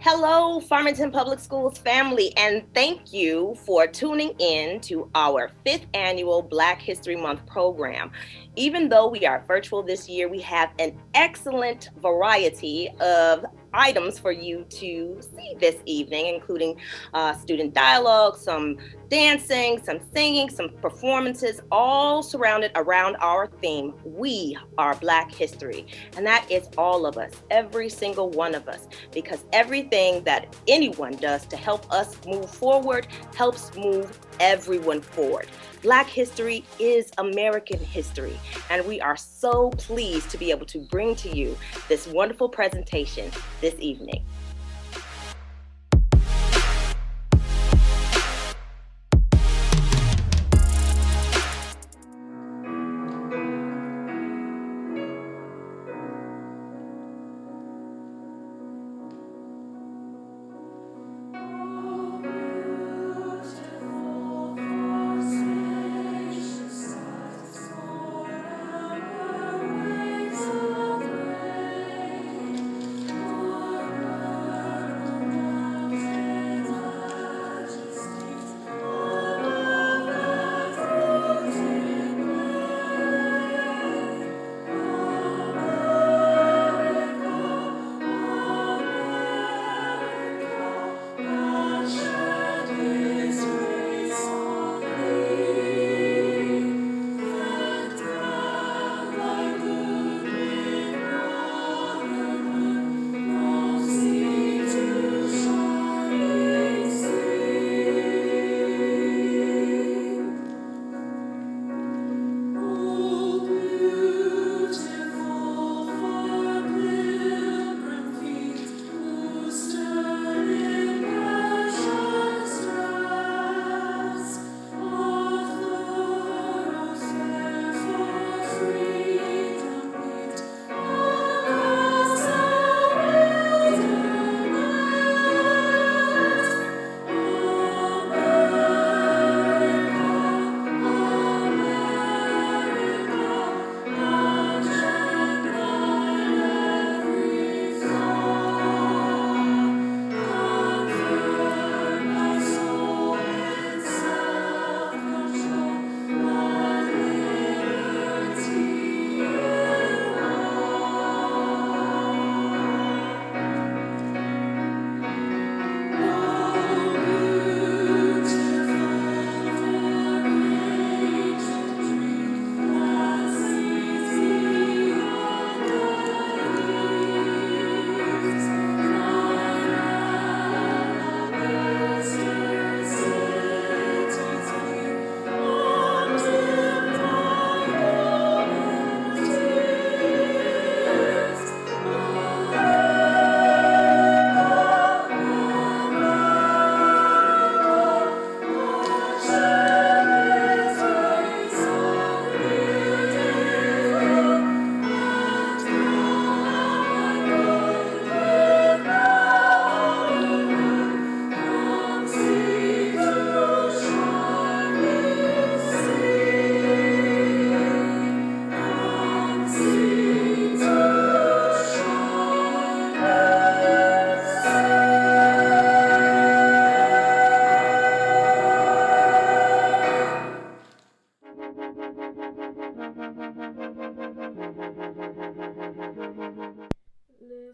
Hello, Farmington Public Schools family, and thank you for tuning in to our 5th annual Black History Month program. Even though we are virtual this year, we have an excellent variety of items for you to see this evening, including student dialogue, some dancing, some singing, some performances, all surrounded around our theme, We Are Black History. And that is all of us, every single one of us, because everything that anyone does to help us move forward helps move everyone forward. Black history is American history, and we are so pleased to be able to bring to you this wonderful presentation this evening.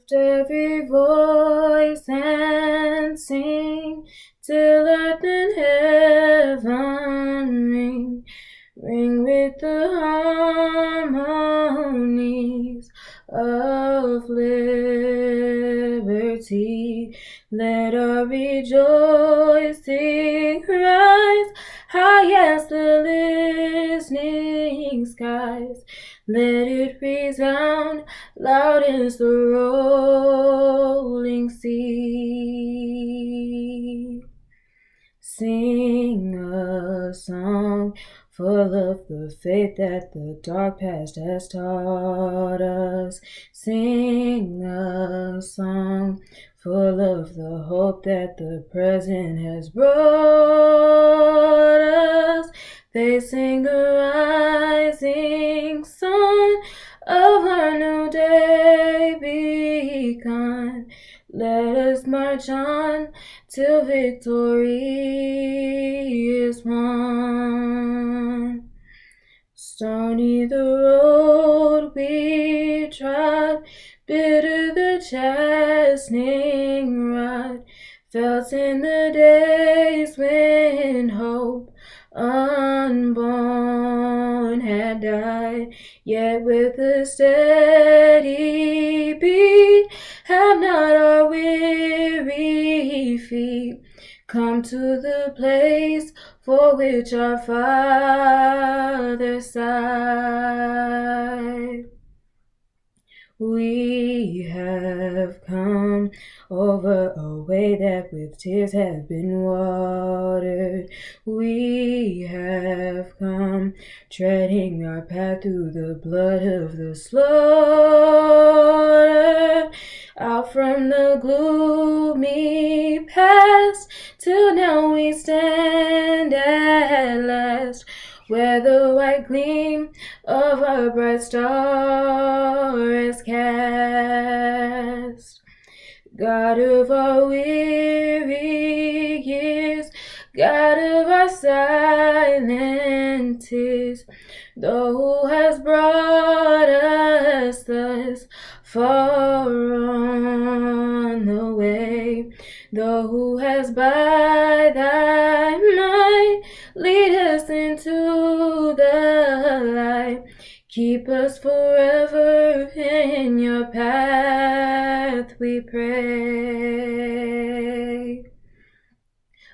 Every voice and sing till earth and heaven ring, ring with the harmonies of liberty. Let our rejoicing rise high as the listening skies. Let it resound loud as the rolling sea. Sing a song full of the faith that the dark past has taught us. Sing a song full of the hope that the present has brought us. Facing the rising sun of our new day begun. Let us march on till victory is won. Stony the road we trod, bitter the chastening rod, felt in the days when hope unborn had died, yet with a steady beat have not our weary feet come to the place for which our Father sighed. We have come over a way that with tears have been watered. We have come treading our path through the blood of the slaughter. Out from the gloomy past till now we stand at last, where the white gleam of our bright star is cast. God of our weary years, God of our silent tears, thou who has brought us thus far on the way, thou who has by thy might lead us into the light, keep us forever in your path, we pray.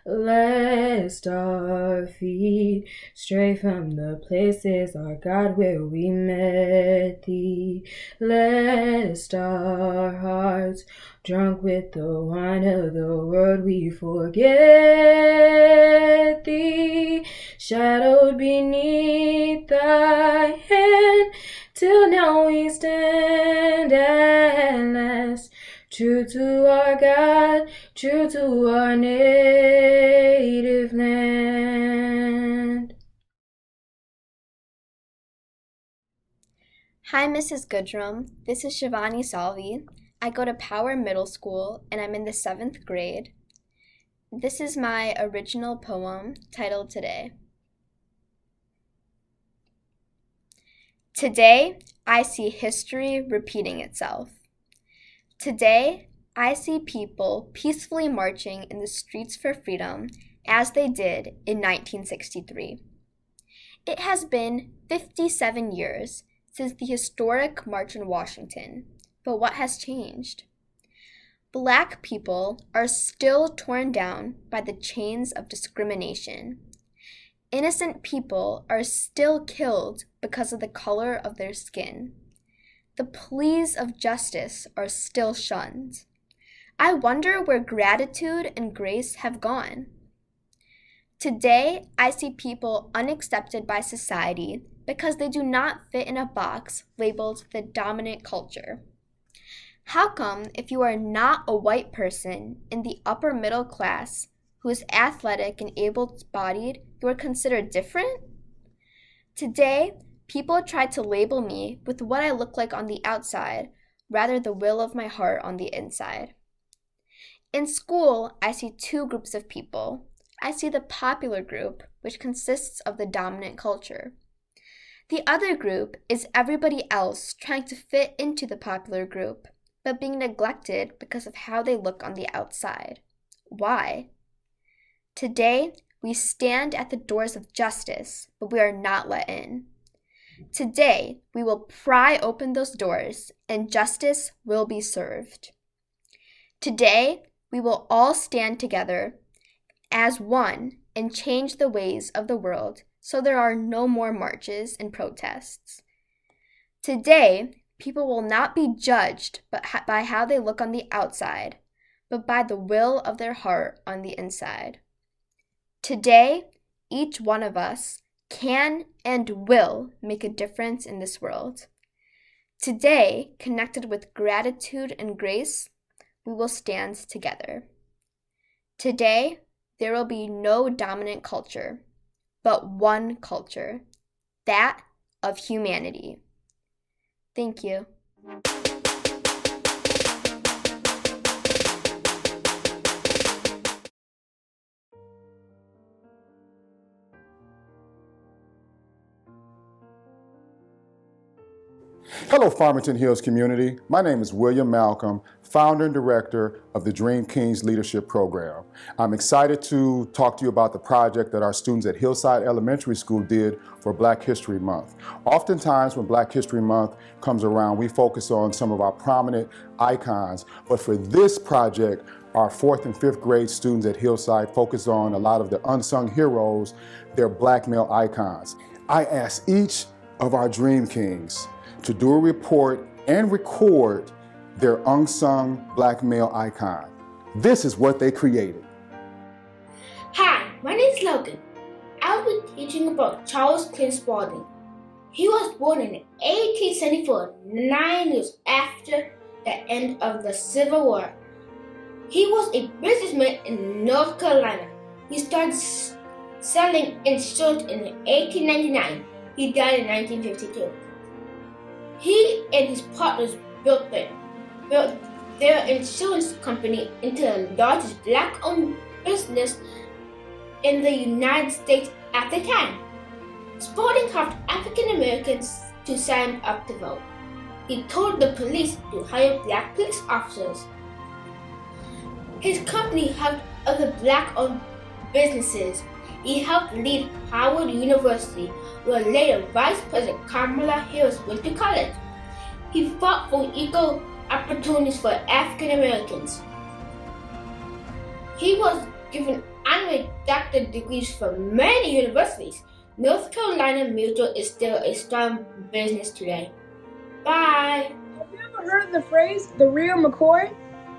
Lest our feet stray from the places, our God, where we met thee. Lest our hearts, drunk with the wine of the world, we forget thee. Shadowed beneath thy hand, till now we stand at last, true to our God, true to our native land. Hi, Mrs. Goodrum. This is Shivani Salwi. I go to Power Middle School, and I'm in the 7th grade. This is my original poem titled Today. Today, I see history repeating itself. Today, I see people peacefully marching in the streets for freedom as they did in 1963. It has been 57 years since the historic March in Washington, but what has changed? Black people are still torn down by the chains of discrimination. Innocent people are still killed because of the color of their skin. The pleas of justice are still shunned. I wonder where gratitude and grace have gone. Today, I see people unaccepted by society because they do not fit in a box labeled the dominant culture. How come if you are not a white person in the upper middle class who is athletic and able-bodied, you are considered different? Today, people try to label me with what I look like on the outside, rather the will of my heart on the inside. In school, I see two groups of people. I see the popular group, which consists of the dominant culture. The other group is everybody else trying to fit into the popular group, but being neglected because of how they look on the outside. Why? Today, we stand at the doors of justice, but we are not let in. Today, we will pry open those doors, and justice will be served. Today, we will all stand together as one and change the ways of the world so there are no more marches and protests. Today, people will not be judged by how they look on the outside, but by the will of their heart on the inside. Today, each one of us can and will make a difference in this world. Today, connected with gratitude and grace, we will stand together. Today, there will be no dominant culture, but one culture, that of humanity. Thank you. Hello, Farmington Hills community. My name is William Malcolm, founder and director of the Dream Kings Leadership Program. I'm excited to talk to you about the project that our students at Hillside Elementary School did for Black History Month. Oftentimes when Black History Month comes around, we focus on some of our prominent icons, but for this project, our 4th and 5th grade students at Hillside focus on a lot of the unsung heroes, their Black male icons. I asked each of our Dream Kings to do a report and record their unsung Black male icon. This is what they created. Hi, my name is Logan. I'll be teaching about Charles Clint Spalding. He was born in 1874, 9 years after the end of the Civil War. He was a businessman in North Carolina. He started selling insurance in 1899. He died in 1952. He and his partners built their insurance company into the largest Black-owned business in the United States at the time. Spalding helped African Americans to sign up to vote. He told the police to hire Black police officers. His company helped other Black-owned businesses. He helped lead Howard University, where later Vice President Kamala Harris went to college. He fought for equal opportunities for African Americans. He was given honorary doctorate degrees from many universities. North Carolina Mutual is still a strong business today. Bye! Have you ever heard of the phrase, the real McCoy?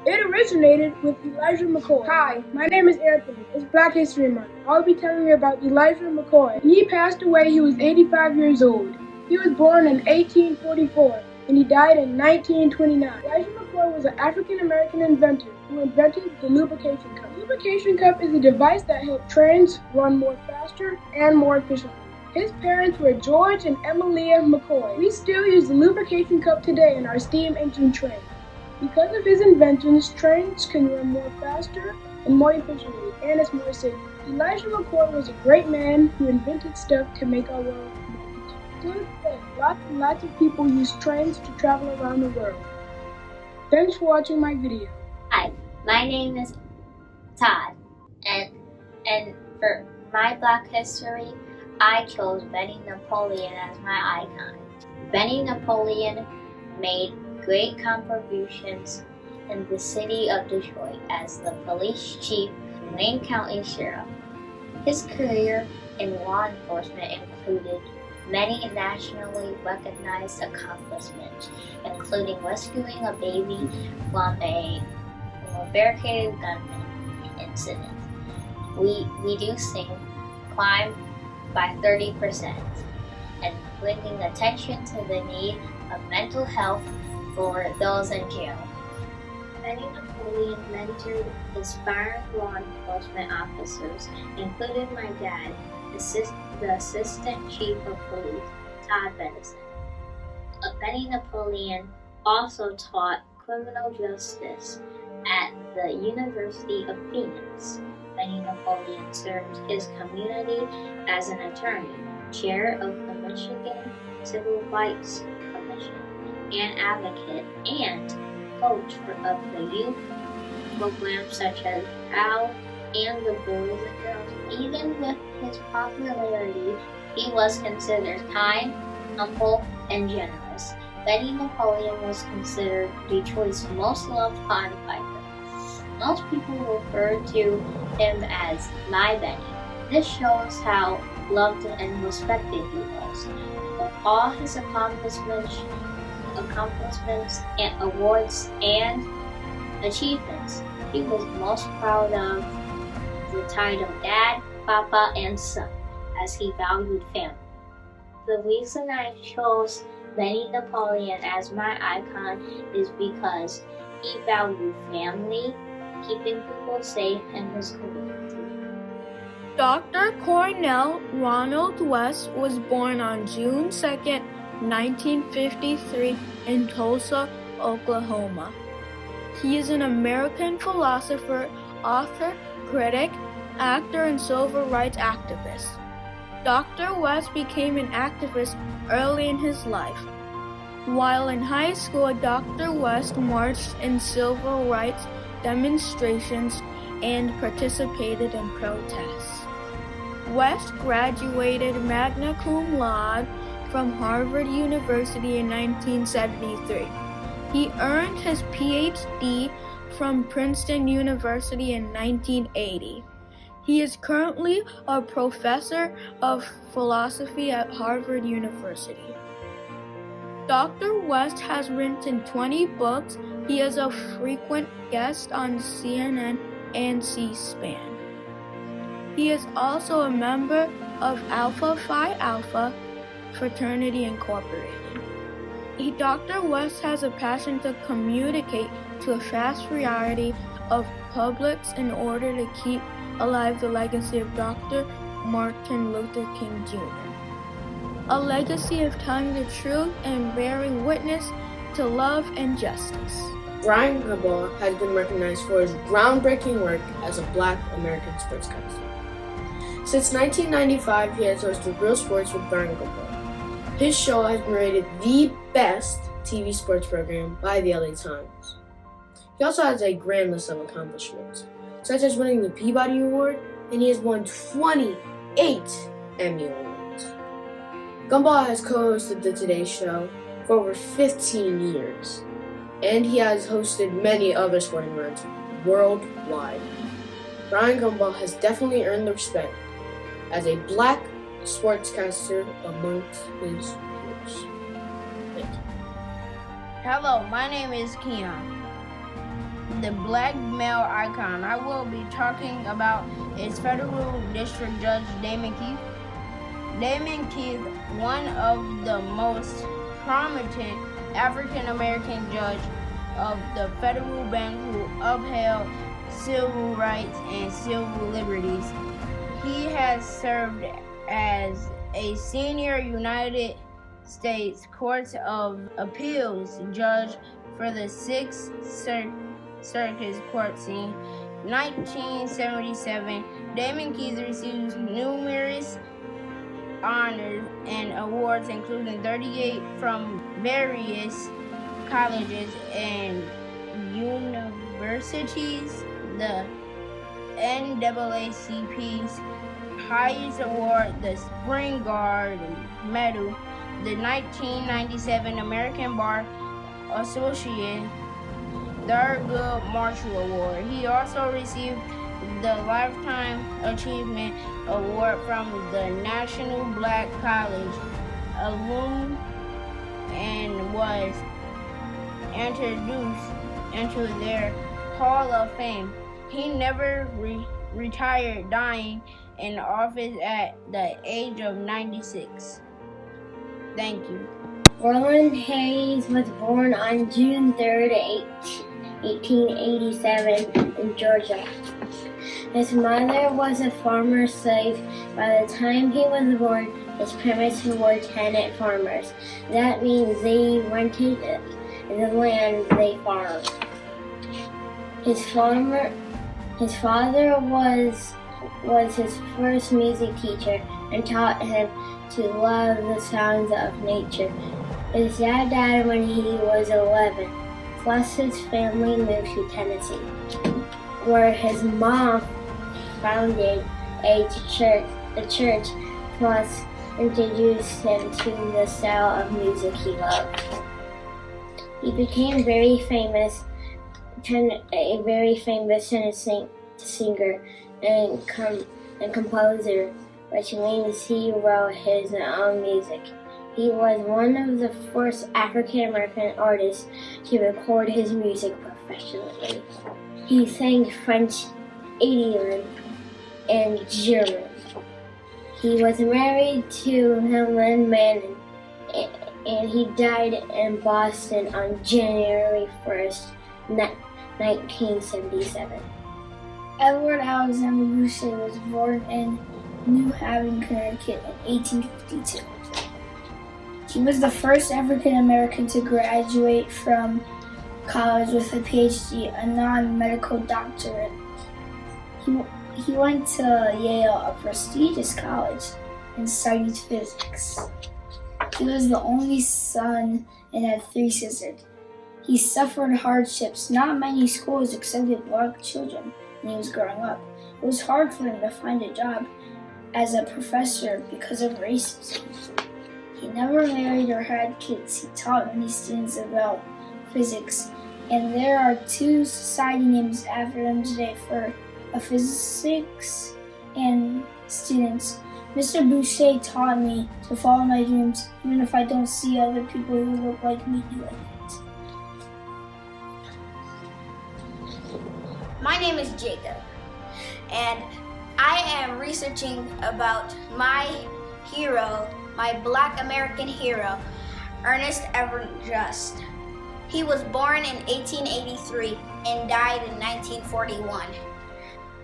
It originated with Elijah McCoy. Hi, my name is Anthony. It's Black History Month. I'll be telling you about Elijah McCoy. When he passed away, he was 85 years old. He was born in 1844, and he died in 1929. Elijah McCoy was an African-American inventor who invented the lubrication cup. The lubrication cup is a device that helped trains run more faster and more efficiently. His parents were George and Emilia McCoy. We still use the lubrication cup today in our steam engine trains. Because of his inventions, trains can run more faster and more efficiently, and it's more safe. Elijah McCoy was a great man who invented stuff to make our world better. To this day, lots and lots of people use trains to travel around the world. Thanks for watching my video. Hi, my name is Todd, and for my Black history, I chose Benny Napoleon as my icon. Benny Napoleon made great contributions in the city of Detroit as the police chief and Wayne County Sheriff. His career in law enforcement included many nationally recognized accomplishments, including rescuing a baby from a barricaded gunman incident, reducing crime by 30%, and bringing attention to the need of mental health for those in jail. Benny Napoleon mentored aspiring law enforcement officers, including my dad, the Assistant Chief of Police, Todd Benson. Benny Napoleon also taught criminal justice at the University of Phoenix. Benny Napoleon served his community as an attorney, chair of the Michigan Civil Rights Commission, and advocate and coach of the youth programs such as PAL and the Boys and Girls. Even with his popularity, he was considered kind, humble, and generous. Benny Napoleon was considered Detroit's most loved firefighter. Most people refer to him as My Benny. This shows how loved and respected he was. With all his accomplishments and awards and achievements, he was most proud of the title Dad, Papa, and Son. as he valued family. The reason I chose Benny Napoleon as my icon is because he valued family, keeping people safe in his community. Dr. Cornell Ronald West was born on June 2nd, 1953 in Tulsa, Oklahoma. He is an American philosopher, author, critic, actor, and civil rights activist. Dr. West became an activist early in his life. While in high school, Dr. West marched in civil rights demonstrations and participated in protests. West graduated magna cum laude from Harvard University in 1973. He earned his PhD from Princeton University in 1980. He is currently a professor of philosophy at Harvard University. Dr. West has written 20 books. He is a frequent guest on CNN and C-SPAN. He is also a member of Alpha Phi Alpha Fraternity Incorporated. Dr. West has a passion to communicate to a vast variety of publics in order to keep alive the legacy of Dr. Martin Luther King Jr. A legacy of telling the truth and bearing witness to love and justice. Brian Gumbel has been recognized for his groundbreaking work as a Black American sportscaster. Since 1995, he has hosted Real Sports with Brian Gumbel. His show has been rated the best TV sports program by the LA Times. He also has a grand list of accomplishments, such as winning the Peabody Award, and he has won 28 Emmy Awards. Gumbel has co-hosted the Today Show for over 15 years, and he has hosted many other sporting events worldwide. Brian Gumbel has definitely earned the respect as a Black sportscaster amongst his peers. Thank you. Hello, my name is Keon, the Black male icon. I will be talking about is Federal District Judge Damon Keith. Damon Keith, one of the most prominent African American judge of the federal bench who upheld civil rights and civil liberties. He has served as a senior United States Court of Appeals judge for the 6th Circuit Court in 1977. Damon Keith receives numerous honors and awards, including 38 from various colleges and universities. The NAACP's highest award, the Spring Guard Medal, the 1997 American Bar Association Thurgood Marshall Award. He also received the Lifetime Achievement Award from the National Black College Alumni and was introduced into their Hall of Fame. He never retired, dying in office at the age of 96. Thank you. Roland Hayes was born on June 3rd, 1887 in Georgia. His mother was a farmer slave. By the time he was born, his parents were tenant farmers. That means they rented the land they farmed. His father was his first music teacher and taught him to love the sounds of nature. His dad died when he was 11, plus his family moved to Tennessee, where his mom founded a church, plus introduced him to the style of music he loved. He became a very famous Tennessee singer and composer, which means he wrote his own music. He was one of the first African American artists to record his music professionally. He sang French, Italian, and German. He was married to Helen Manning, and he died in Boston on January 1st, 1977. Edward Alexander Boucher was born in New Haven, Connecticut in 1852. He was the first African American to graduate from college with a PhD, a non-medical doctorate. He went to Yale, a prestigious college, and studied physics. He was the only son and had 3 sisters. He suffered hardships. Not many schools accepted black children when he was growing up. It was hard for him to find a job as a professor because of racism. He never married or had kids. He taught many students about physics, and there are 2 society names after him today for physics and students. Mr. Boucher taught me to follow my dreams, even if I don't see other people who look like me doing it. My name is Jacob, and I am researching about my hero, my Black American hero, Ernest Everett Just. He was born in 1883 and died in 1941.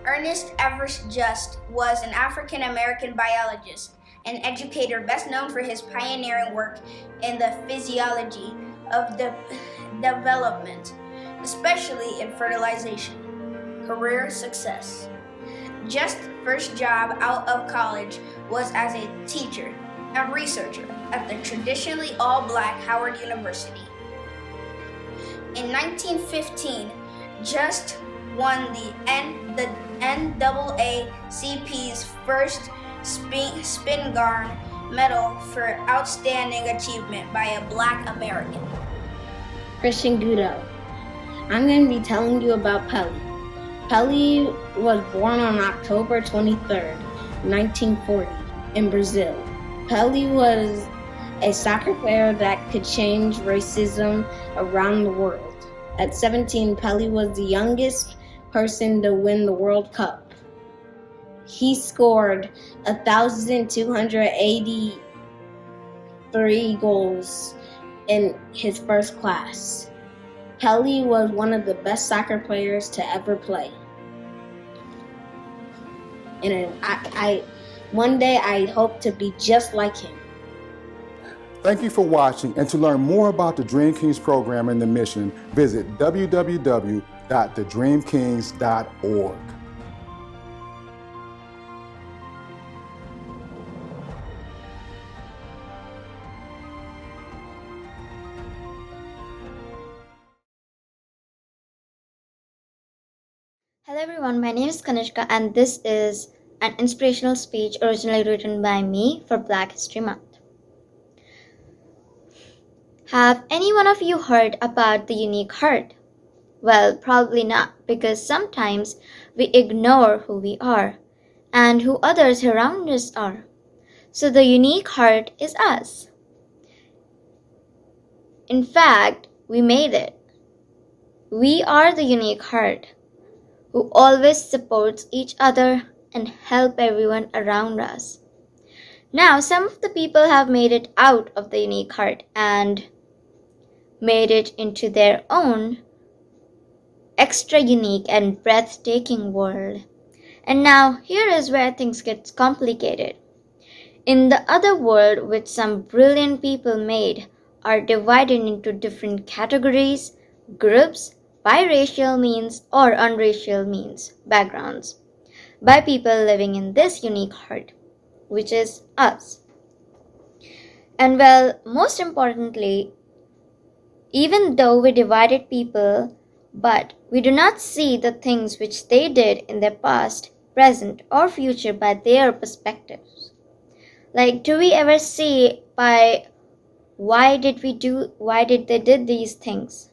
Ernest Everett Just was an African American biologist and educator best known for his pioneering work in the physiology of development, especially in fertilization. Career success. Just's first job out of college was as a teacher and researcher at the traditionally all-black Howard University. In 1915, Just won the NAACP's first Spingarn Medal for outstanding achievement by a Black American. Christian Gudo. I'm going to be telling you about Pelé. Pelé was born on October 23rd, 1940, in Brazil. Pelé was a soccer player that could change racism around the world. At 17, Pelé was the youngest person to win the World Cup. He scored 1,283 goals in his first class. Pelé was one of the best soccer players to ever play. And one day I hope to be just like him. Thank you for watching, and to learn more about the Dream Kings program and the mission, visit www.thedreamkings.org. Hello everyone, my name is Kanishka and this is an inspirational speech originally written by me for Black History Month. Have any one of you heard about the unique heart? Well, probably not, because sometimes we ignore who we are and who others around us are. So the unique heart is us. In fact, we made it. We are the unique heart, who always supports each other and help everyone around us. Now, some of the people have made it out of the unique heart and made it into their own extra unique and breathtaking world. And now, here is where things get complicated. In the other world, which some brilliant people made, are divided into different categories, groups, by racial means or unracial means, backgrounds, by people living in this unique heart, which is us. And well, most importantly, even though we divided people, but we do not see the things which they did in their past, present, or future by their perspectives. Like, do we ever see by why did they did these things?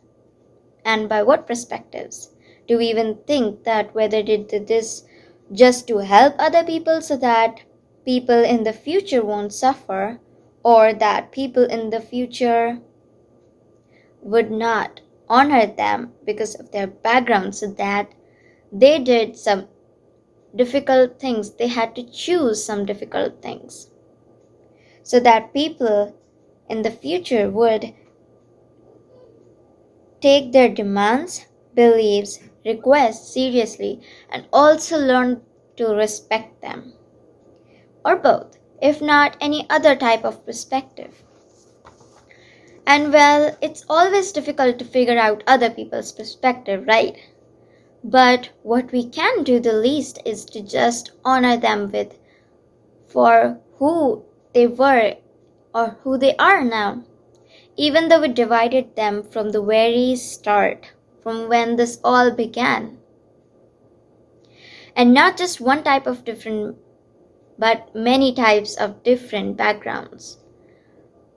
And by what perspectives? Do we even think that whether they did this just to help other people so that people in the future won't suffer, or that people in the future would not honor them because of their background, so that they did some difficult things. They had to choose some difficult things so that people in the future would take their demands, beliefs, requests seriously and also learn to respect them. Or both, if not any other type of perspective. And well, it's always difficult to figure out other people's perspective, right? But what we can do the least is to just honor them with for who they were or who they are now. Even though we divided them from the very start, from when this all began. And not just one type of different, but many types of different backgrounds.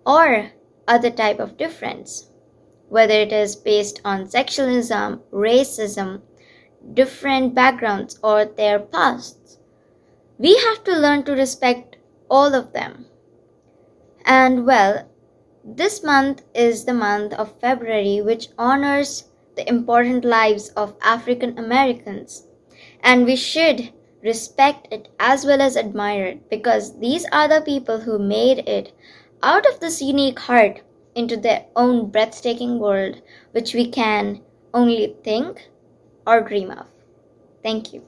Or other type of difference, whether it is based on sexualism, racism, different backgrounds, or their pasts. We have to learn to respect all of them. And well, this month is the month of February, which honors the important lives of African Americans. And we should respect it as well as admire it, because these are the people who made it out of this unique heart into their own breathtaking world, which we can only think or dream of. Thank you.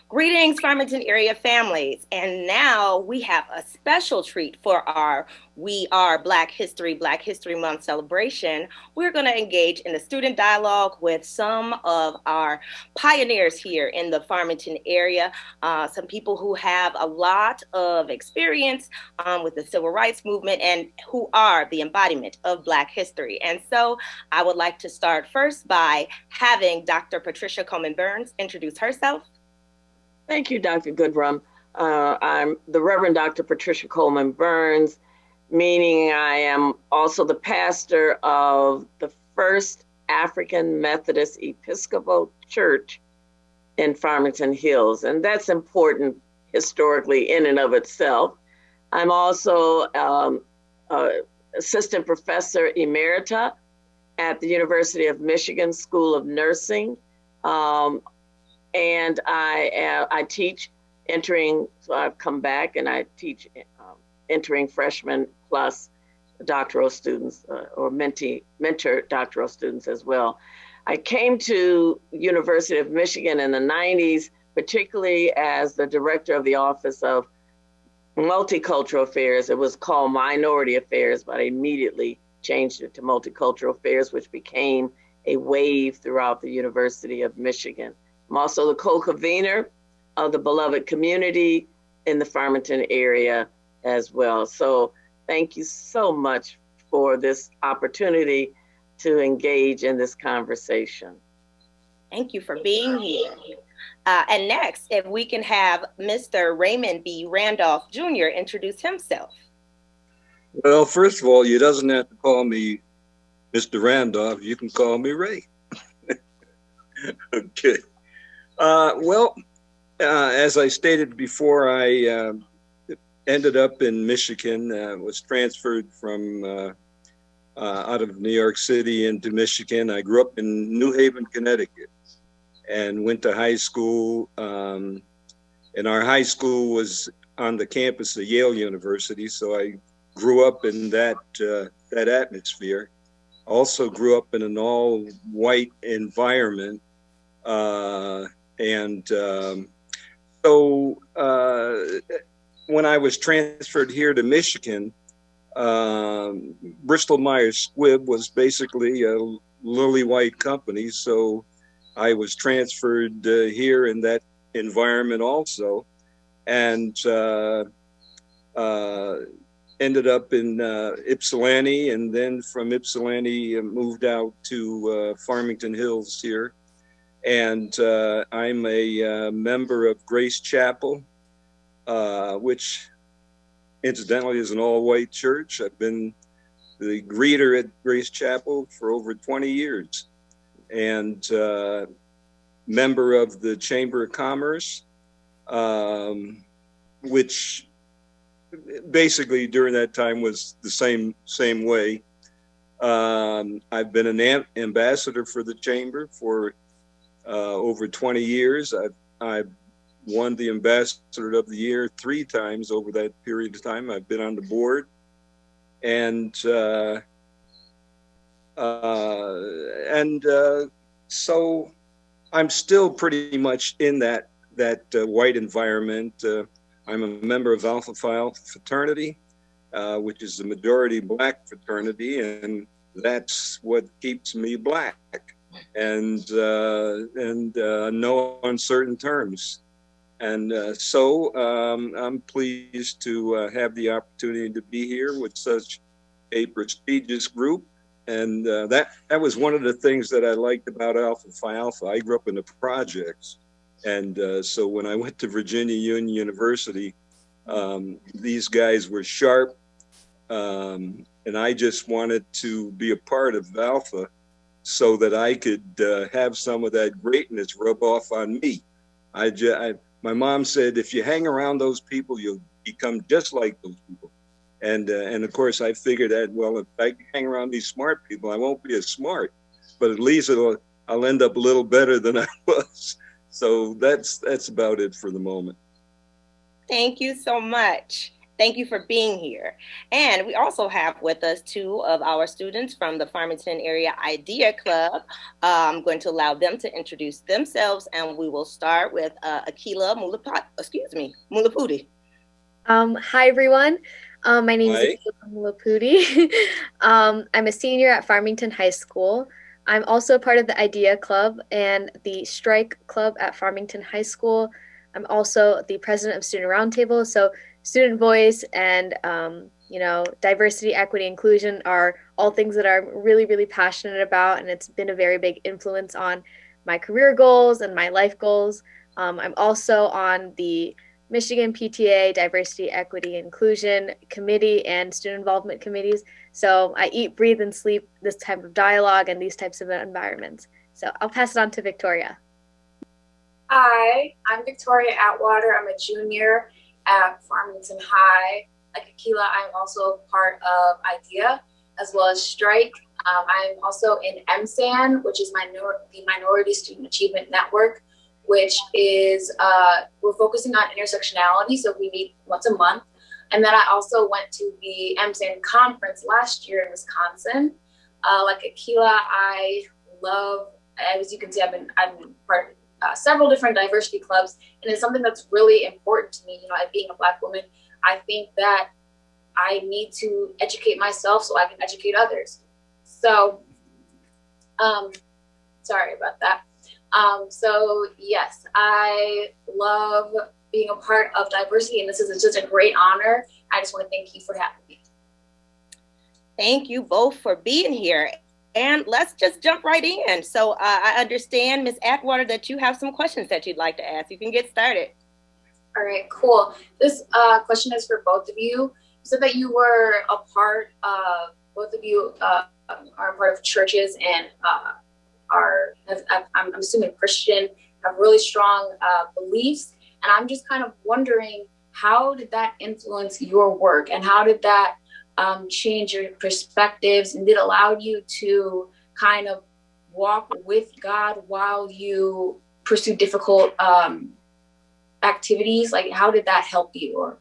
Greetings, Farmington area families. And now we have a special treat for our We Are Black History Month celebration. We're going to engage in a student dialogue with some of our pioneers here in the Farmington area, some people who have a lot of experience with the civil rights movement and who are the embodiment of Black history. And so I would like to start first by having Dr. Patricia Coleman-Burns introduce herself. Thank you, Dr. Goodrum. I'm the Reverend Dr. Patricia Coleman-Burns, meaning I am also the pastor of the First African Methodist Episcopal Church in Farmington Hills, and that's important historically in and of itself. I'm also assistant professor emerita at the University of Michigan School of Nursing. And I teach entering, so I've come back and I teach entering freshman plus doctoral students or mentor doctoral students as well. I came to University of Michigan in the 90s, particularly as the director of the Office of Multicultural Affairs. It was called Minority Affairs, but I immediately changed it to Multicultural Affairs, which became a wave throughout the University of Michigan. I'm also the co-convener of the beloved community in the Farmington area as well. So thank you so much for this opportunity to engage in this conversation. Thank you for being here. And next, if we can have Mr. Raymond B. Randolph Jr. introduce himself. Well, first of all, you doesn't have to call me Mr. Randolph. You can call me Ray. Okay. As I stated before, I ended up in Michigan, was transferred from out of New York City into Michigan. I grew up in New Haven, Connecticut, and went to high school. And our high school was on the campus of Yale University, so I grew up in that atmosphere. Also grew up in an all-white environment. So when I was transferred here to Michigan, Bristol Myers Squibb was basically a lily white company. So I was transferred here in that environment also, and ended up in Ypsilanti, and then from Ypsilanti moved out to Farmington Hills here. And I'm a member of Grace Chapel, which incidentally is an all-white church. I've been the greeter at Grace Chapel for over 20 years, and member of the Chamber of Commerce, which basically during that time was the same way. I've been an ambassador for the chamber for over 20 years. I've won the Ambassador of the Year 3 times over that period of time. I've been on the board. And so I'm still pretty much in that white environment. I'm a member of Alpha Phi Alpha fraternity, which is the majority Black fraternity, and that's what keeps me Black, and no uncertain terms. And so I'm pleased to have the opportunity to be here with such a prestigious group. And that was one of the things that I liked about Alpha Phi Alpha. I grew up in the projects. And so when I went to Virginia Union University, these guys were sharp. And I just wanted to be a part of Alpha so that I could have some of that greatness rub off on me. My mom said, if you hang around those people, you'll become just like those people. And of course, I figured that, well, if I hang around these smart people, I won't be as smart, but at least I'll end up a little better than I was. So that's about it for the moment. Thank you so much. Thank you for being here. And we also have with us 2 of our students from the Farmington Area Idea Club. I'm going to allow them to introduce themselves, and we will start with Akila Mulapudi. Hi, everyone. My name is Akila Mulapudi. I'm a senior at Farmington High School. I'm also part of the Idea Club and the Strike Club at Farmington High School. I'm also the president of Student Roundtable. So student voice and, diversity, equity, inclusion are all things that I'm really, really passionate about. And it's been a very big influence on my career goals and my life goals. I'm also on the Michigan PTA Diversity, Equity, Inclusion Committee and student involvement committees. So I eat, breathe, and sleep this type of dialogue and these types of environments. So I'll pass it on to Victoria. Hi, I'm Victoria Atwater. I'm a junior at Farmington High. Like Akila, I'm also part of IDEA as well as Strike. I'm also in MSAN, which is the Minority Student Achievement Network, which is, we're focusing on intersectionality, so we meet once a month. And then I also went to the MSAN conference last year in Wisconsin. Like Akila, I love, as you can see, I've been part of several different diversity clubs, and it's something that's really important to me. As being a Black woman, I think that I need to educate myself so I can educate others. So, sorry about that. So yes, I love being a part of diversity, and this is just a great honor. I just want to thank you for having me. Thank you both for being here. And let's just jump right in. So I understand, Ms. Atwater, that you have some questions that you'd like to ask. You can get started. All right, cool. This question is for both of you. You said that you were a part of, both of you are a part of churches and I'm assuming Christian, have really strong beliefs. And I'm just kind of wondering, how did that influence your work, and how did that change your perspectives, and did it allow you to kind of walk with God while you pursue difficult activities? Like, how did that help you, or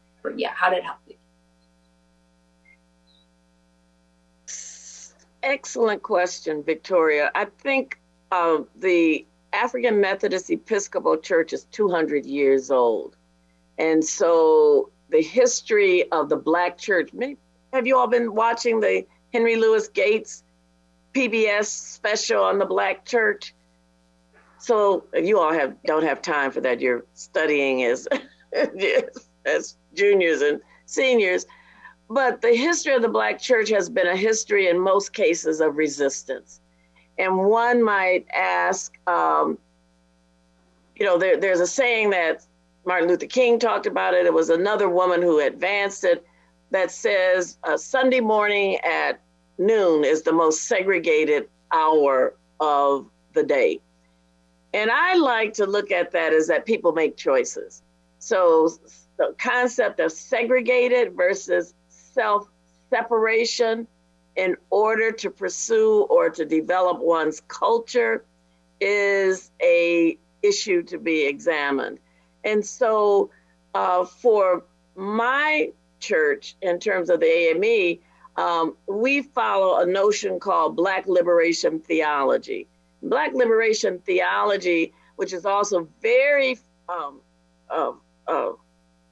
how did it help you? Excellent question, Victoria. I think the African Methodist Episcopal Church is 200 years old. And so the history of the Black church, have you all been watching the Henry Louis Gates PBS special on the Black church? So if you all don't have time for that, you're studying as juniors and seniors. But the history of the Black church has been a history in most cases of resistance. And one might ask, there's a saying that Martin Luther King talked about it. It was another woman who advanced it that says Sunday morning at noon is the most segregated hour of the day. And I like to look at that as that people make choices. So the concept of segregated versus self-separation in order to pursue or to develop one's culture is a issue to be examined. And so for my church, in terms of the AME, we follow a notion called Black liberation theology. Black liberation theology, which is also very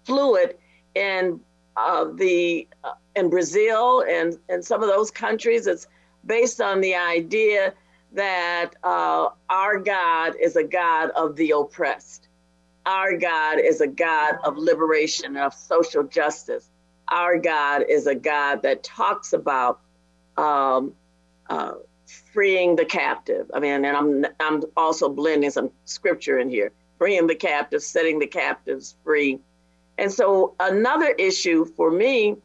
fluid in in Brazil and some of those countries. It's based on the idea that our God is a God of the oppressed. Our God is a God of liberation, of social justice. Our God is a God that talks about freeing the captive. I mean, and I'm also blending some scripture in here, freeing the captive, setting the captives free. And so another issue for me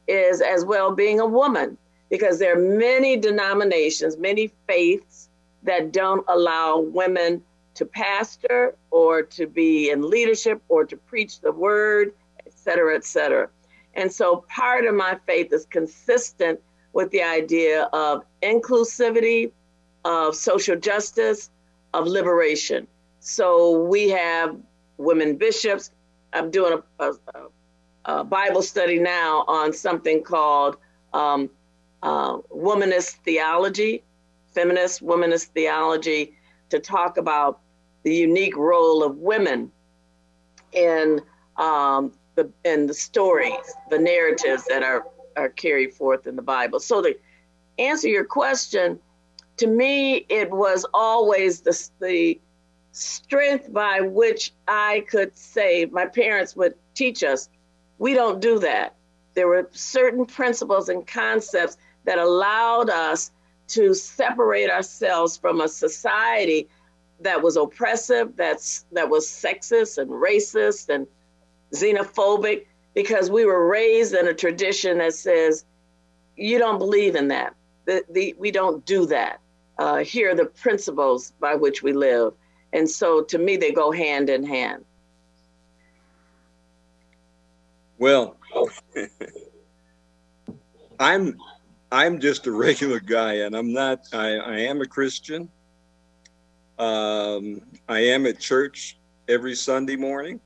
is as well being a woman, because there are many denominations, many faiths that don't allow women to pastor or to be in leadership or to preach the word, et cetera, et cetera. And so part of my faith is consistent with the idea of inclusivity, of social justice, of liberation. So we have women bishops. I'm doing a Bible study now on something called womanist theology, feminist womanist theology, to talk about the unique role of women in the stories, the narratives that are carried forth in the Bible. So to answer your question, to me, it was always the strength by which I could say, my parents would teach us, we don't do that. There were certain principles and concepts that allowed us to separate ourselves from a society that was oppressive, that was sexist and racist and xenophobic, because we were raised in a tradition that says, you don't believe in that. We don't do that. Here are the principles by which we live. And so to me, they go hand in hand. Well, I'm just a regular guy, and I'm not, I am a Christian. I am at church every Sunday morning.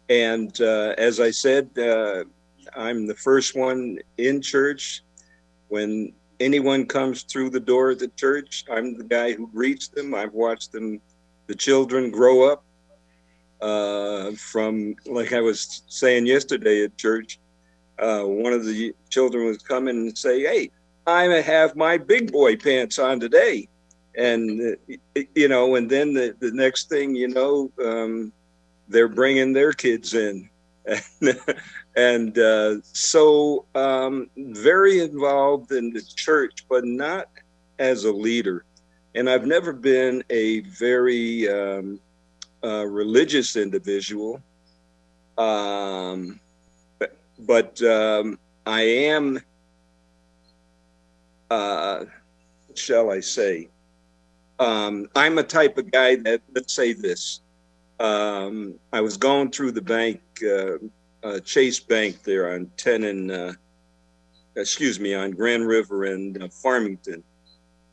And as I said, I'm the first one in church. When anyone comes through the door of the church, I'm the guy who greets them. I've watched them, the children, grow up from, like I was saying yesterday at church, one of the children was coming and say, hey, I have my big boy pants on today. And, you know, and then the next thing you know, they're bringing their kids in. And so very involved in the church, but not as a leader. And I've never been a very religious individual. But I am, shall I say, I'm a type of guy that, let's say this, I was going through the bank, Chase Bank there on 10 and, on Grand River and Farmington.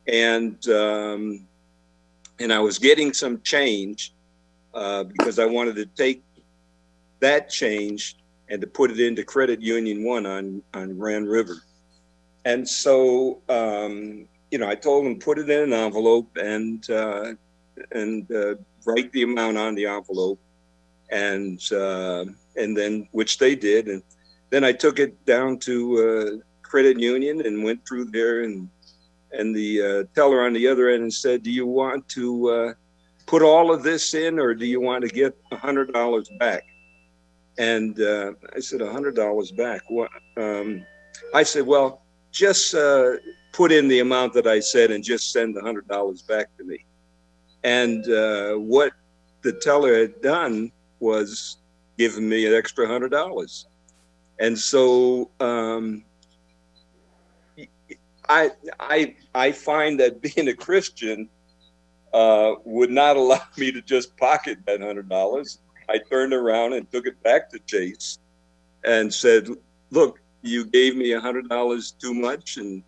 And I was getting some change because I wanted to take that change and to put it into Credit Union 1 on Grand River. And so, you know, I told them, put it in an envelope and write the amount on the envelope. And then, which they did. And then I took it down to Credit Union and went through there, and the teller on the other end and said, do you want to put all of this in, or do you want to get $100 back? And I said, $100 back. What? I said, well, just put in the amount that I said and just send the $100 back to me. And what the teller had done was given me an extra $100. And so I find that being a Christian would not allow me to just pocket that $100. I turned around and took it back to Chase and said, look, you gave me $100 too much, and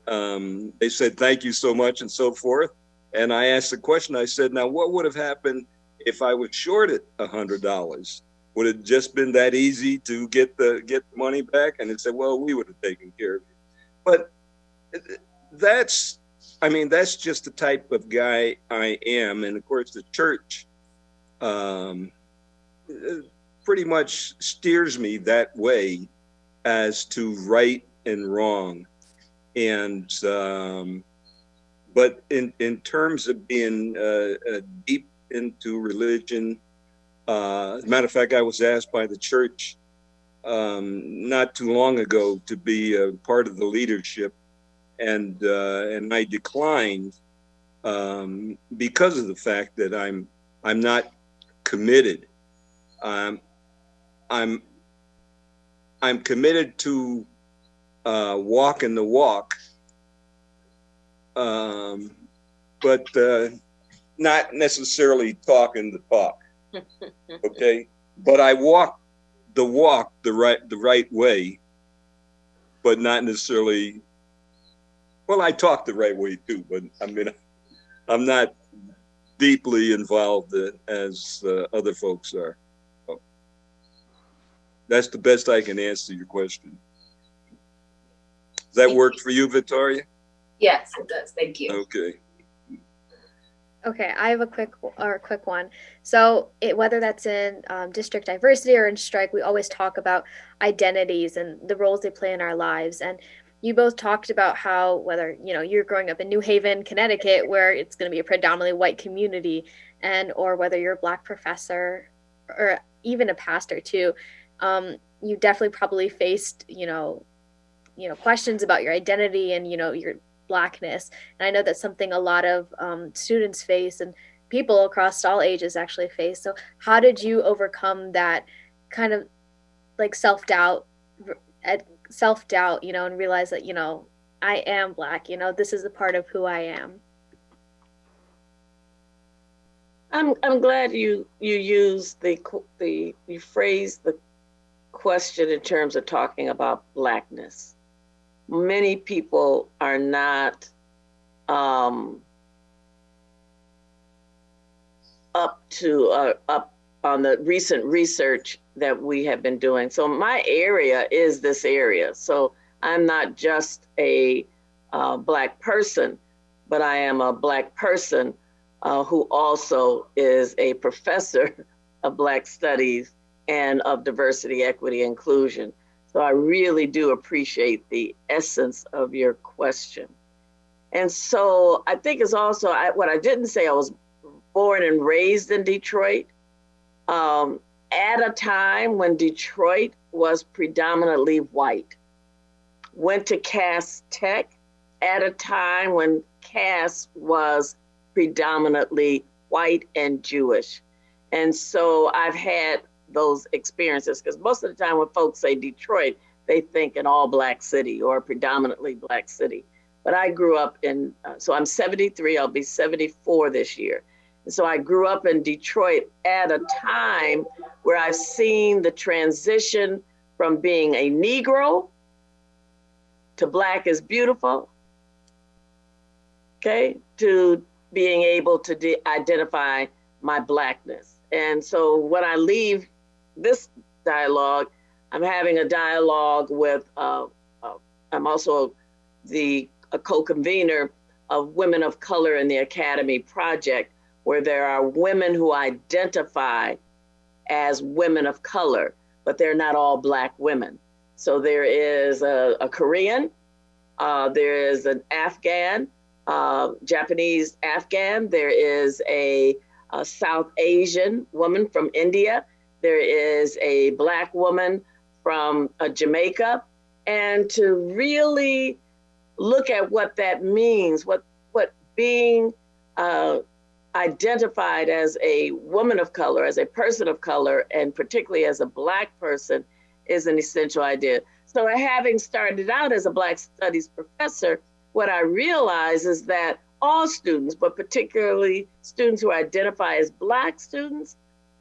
they said, thank you so much and so forth. And I asked the question, I said, now what would have happened if I was shorted $100? Would it just been that easy to get the money back? And they said, well, we would have taken care of it. But that's just the type of guy I am. And of course, the church pretty much steers me that way as to right and wrong. And but in terms of being deep into religion, as a matter of fact, I was asked by the church not too long ago to be a part of the leadership, and I declined because of the fact that I'm not committed. I'm committed to walking the walk, but not necessarily talking the talk. Okay, but I walk the walk the right way, but not necessarily. Well, I talk the right way too, but I mean, I'm not deeply involved as other folks are. So that's the best I can answer your question. Does that work for you, Victoria? Yes, it does. Thank you. Okay. Okay, I have a quick one. So whether that's in district diversity or in strike, we always talk about identities and the roles they play in our lives. And you both talked about how whether you're growing up in New Haven, Connecticut, where it's going to be a predominantly white community, or whether you're a Black professor or even a pastor too, you definitely probably faced questions about your identity and your Blackness. And I know that's something a lot of students face and people across all ages actually face. So how did you overcome that kind of like self-doubt, and realize that, I am Black, this is a part of who I am? I'm glad you used you phrased the question in terms of talking about Blackness. Many people are not up on the recent research that we have been doing. So my area is this area. So I'm not just a Black person, but I am a Black person who also is a professor of Black studies and of diversity, equity, inclusion. So I really do appreciate the essence of your question. And so I think it's also, what I didn't say, I was born and raised in Detroit at a time when Detroit was predominantly white. Went to Cass Tech at a time when Cass was predominantly white and Jewish. And so I've had those experiences, because most of the time when folks say Detroit, they think an all Black city or a predominantly Black city. But I grew up so I'm 73, I'll be 74 this year. And so I grew up in Detroit at a time where I've seen the transition from being a Negro to Black is beautiful, okay, to being able to identify my Blackness. And so when I leave this dialogue, I'm having a dialogue with, I'm also a co-convener of Women of Color in the Academy Project, where there are women who identify as women of color, but they're not all Black women. So there is a Korean, there is an Afghan, Japanese Afghan, there is a South Asian woman from India, there is a Black woman from Jamaica, and to really look at what that means, what being identified as a woman of color, as a person of color, and particularly as a Black person is an essential idea. So having started out as a Black studies professor, what I realize is that all students, but particularly students who identify as Black students,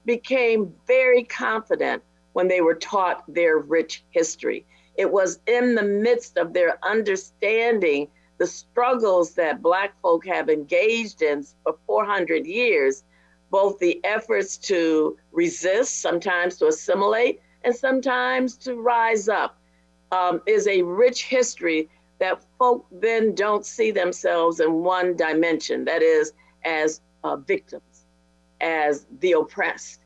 became very confident when they were taught their rich history. It was in the midst of their understanding the struggles that Black folk have engaged in for 400 years, both the efforts to resist, sometimes to assimilate, and sometimes to rise up, is a rich history that folk then don't see themselves in one dimension, that is, as victims, as the oppressed,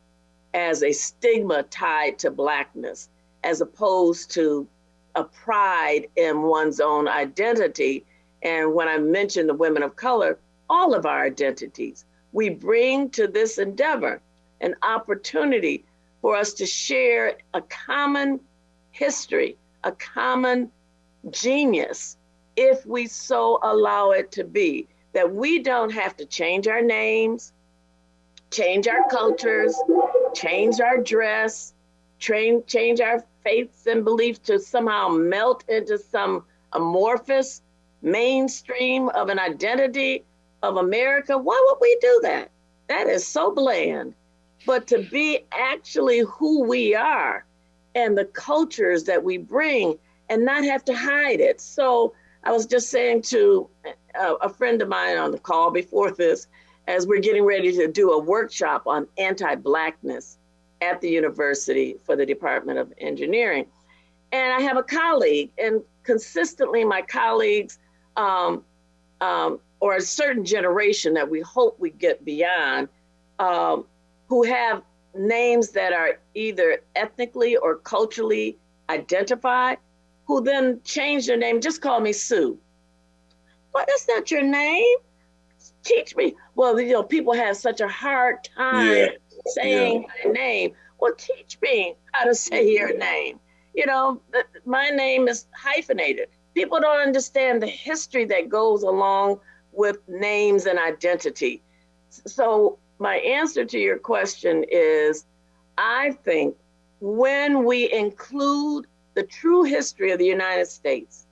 as a stigma tied to Blackness, as opposed to a pride in one's own identity. And when I mention the women of color, all of our identities, we bring to this endeavor an opportunity for us to share a common history, a common genius, if we so allow it to be, that we don't have to change our names, change our cultures, change our dress, change our faiths and beliefs to somehow melt into some amorphous mainstream of an identity of America. Why would we do that? That is so bland. But to be actually who we are and the cultures that we bring and not have to hide it. So I was just saying to a friend of mine on the call before this, as we're getting ready to do a workshop on anti-Blackness at the university for the Department of Engineering. And I have a colleague, and consistently my colleagues, or a certain generation that we hope we get beyond, who have names that are either ethnically or culturally identified, who then change their name, just call me Sue. But that's not your name. Teach me. Well, you know, people have such a hard time saying my name. Well, teach me how to say your name. You know, my name is hyphenated. People don't understand the history that goes along with names and identity. So my answer to your question is, I think when we include the true history of the United States,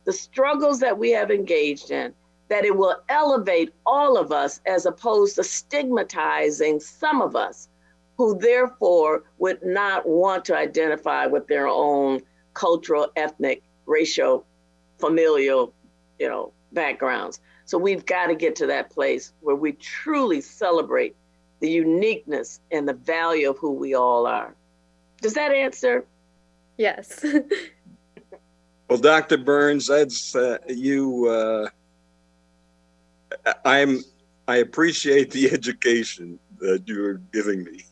the struggles that we have engaged in, that it will elevate all of us as opposed to stigmatizing some of us who therefore would not want to identify with their own cultural, ethnic, racial, familial, you know, backgrounds. So we've got to get to that place where we truly celebrate the uniqueness and the value of who we all are. Does that answer? Yes. Well, Dr. Burns, that's I appreciate the education that you're giving me.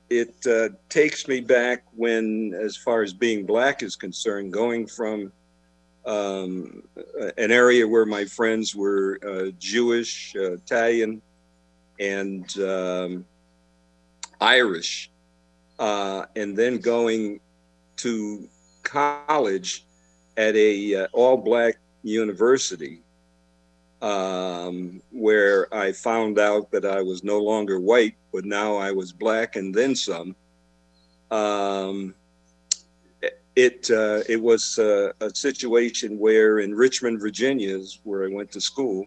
It takes me back when, as far as being Black is concerned, going from an area where my friends were Jewish, Italian, and Irish, and then going to college at a all-Black university, where I found out that I was no longer white, but now I was Black and then some. It was a situation where in Richmond, Virginia, is where I went to school,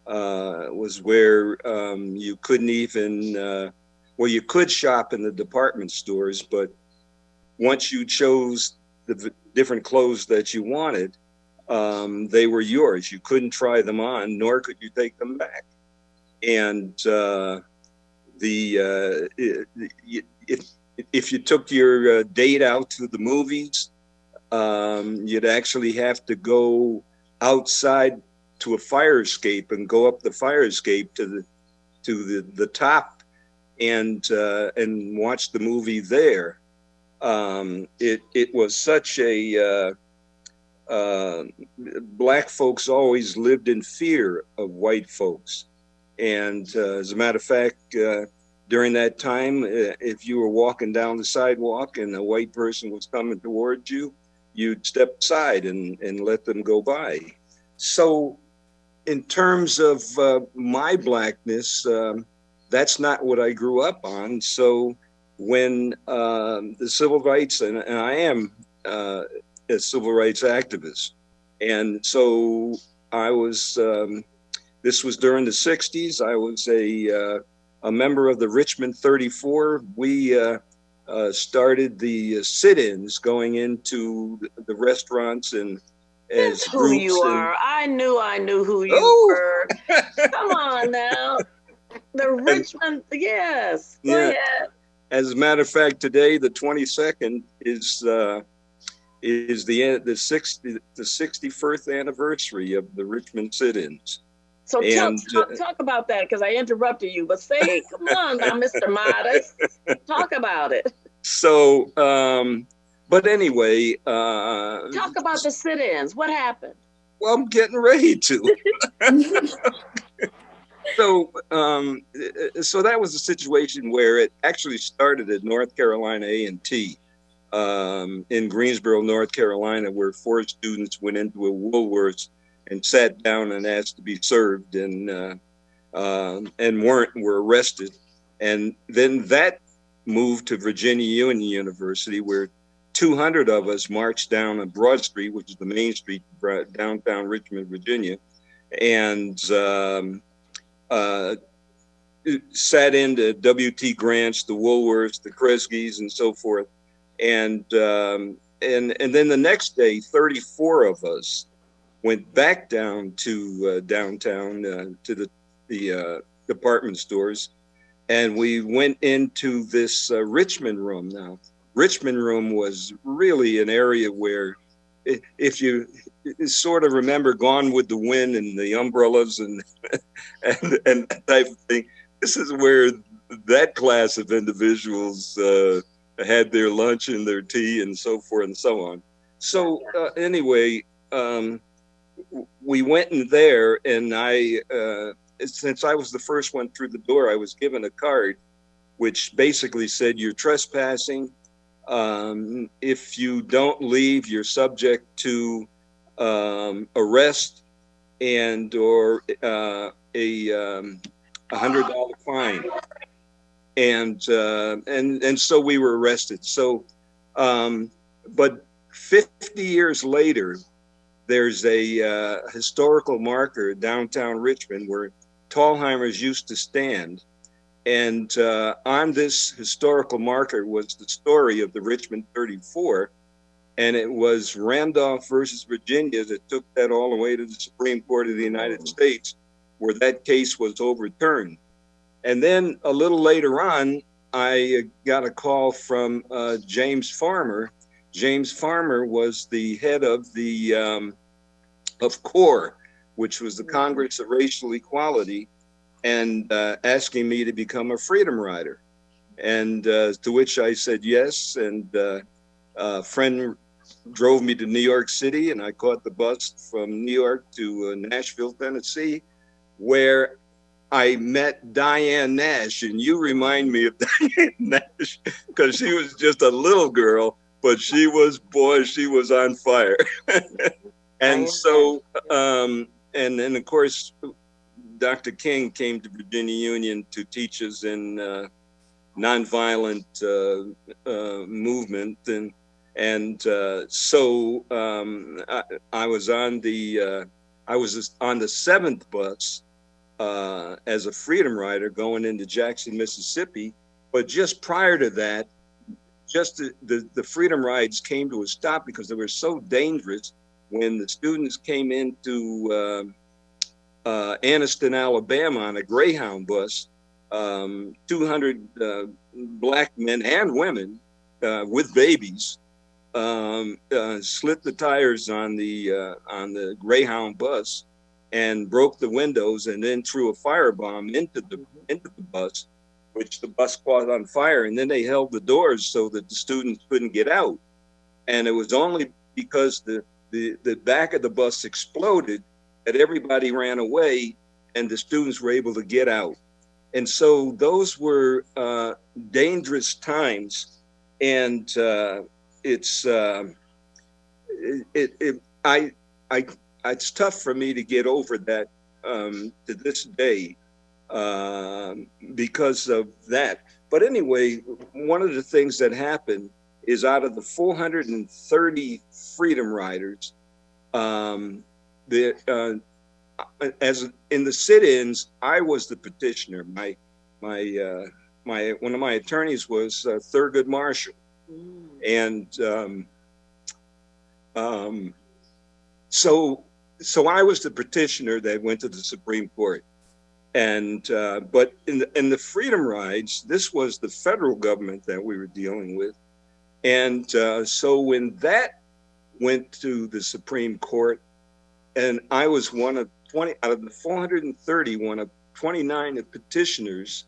was where you couldn't even, well, you could shop in the department stores, but once you chose the different clothes that you wanted, they were yours. You couldn't try them on, nor could you take them back. And if you took your date out to the movies, you'd actually have to go outside to a fire escape and go up the fire escape to the top and watch the movie there. It was such a Black folks always lived in fear of white folks. And as a matter of fact, during that time, if you were walking down the sidewalk and a white person was coming towards you, you'd step aside and let them go by. So in terms of my Blackness, that's not what I grew up on. So when the civil rights, and I am a civil rights activist, and so I was, this was during the 60s, I was a member of the Richmond 34. We started the sit-ins going into the restaurants and as Who groups. you And, are. I knew who you were. Come on now. The Richmond, yes. Go yeah. ahead. As a matter of fact, today, the 22nd, is the 61st anniversary of the Richmond sit-ins. So talk about that, because I interrupted you. But say, come on now, Mr. Modest, talk about it. So, but anyway, talk about the sit-ins. What happened? Well, I'm getting ready to. So that was a situation where it actually started at North Carolina A&T in Greensboro, North Carolina, where 4 students went into a Woolworths and sat down and asked to be served and were arrested. And then that moved to Virginia Union University, where 200 of us marched down on Broad Street, which is the main street, downtown Richmond, Virginia, and sat into W.T. Grant's, the Woolworths, the Kresge's, and so forth. And then the next day, 34 of us went back down to downtown to the department stores, and we went into this Richmond room. Now, Richmond room was really an area where, if you sort of remember Gone with the Wind and the umbrellas and that type of thing, this is where that class of individuals had their lunch and their tea and so forth and so on. So anyway, we went in there, and since I was the first one through the door, I was given a card which basically said, "You're trespassing. If you don't leave, you're subject to arrest or a $100 fine." And so we were arrested. So, but 50 years later, there's a historical marker downtown Richmond where Tallheimers used to stand. And on this historical marker was the story of the Richmond 34. And it was Randolph versus Virginia that took that all the way to the Supreme Court of the United States, where that case was overturned. And then a little later on, I got a call from James Farmer. James Farmer was the head of the of CORE, which was the Congress of Racial Equality, and asking me to become a freedom rider. And to which I said yes. And a friend drove me to New York City, and I caught the bus from New York to Nashville, Tennessee, where I met Diane Nash. And you remind me of Diane Nash, because she was just a little girl, but she was on fire. And so, and then of course, Dr. King came to Virginia Union to teach us in nonviolent movement, and so I was on the 7th bus as a freedom rider going into Jackson, Mississippi. But just prior to that, just the freedom rides came to a stop because they were so dangerous. When the students came into Anniston, Alabama on a Greyhound bus, 200 black men and women with babies slit the tires on the Greyhound bus and broke the windows, and then threw a firebomb into the bus, which the bus caught on fire. And then they held the doors so that the students couldn't get out. And it was only because the back of the bus exploded that everybody ran away and the students were able to get out. And so those were dangerous times. And it's tough for me to get over that to this day because of that. But anyway, one of the things that happened is out of the 430 freedom riders, as in the sit-ins, I was the petitioner. My one of my attorneys was Thurgood Marshall. And so I was the petitioner that went to the Supreme Court. And but in the freedom rides, this was the federal government that we were dealing with. And so when that went to the Supreme Court, and I was one of 20 out of the 430, one of 29 petitioners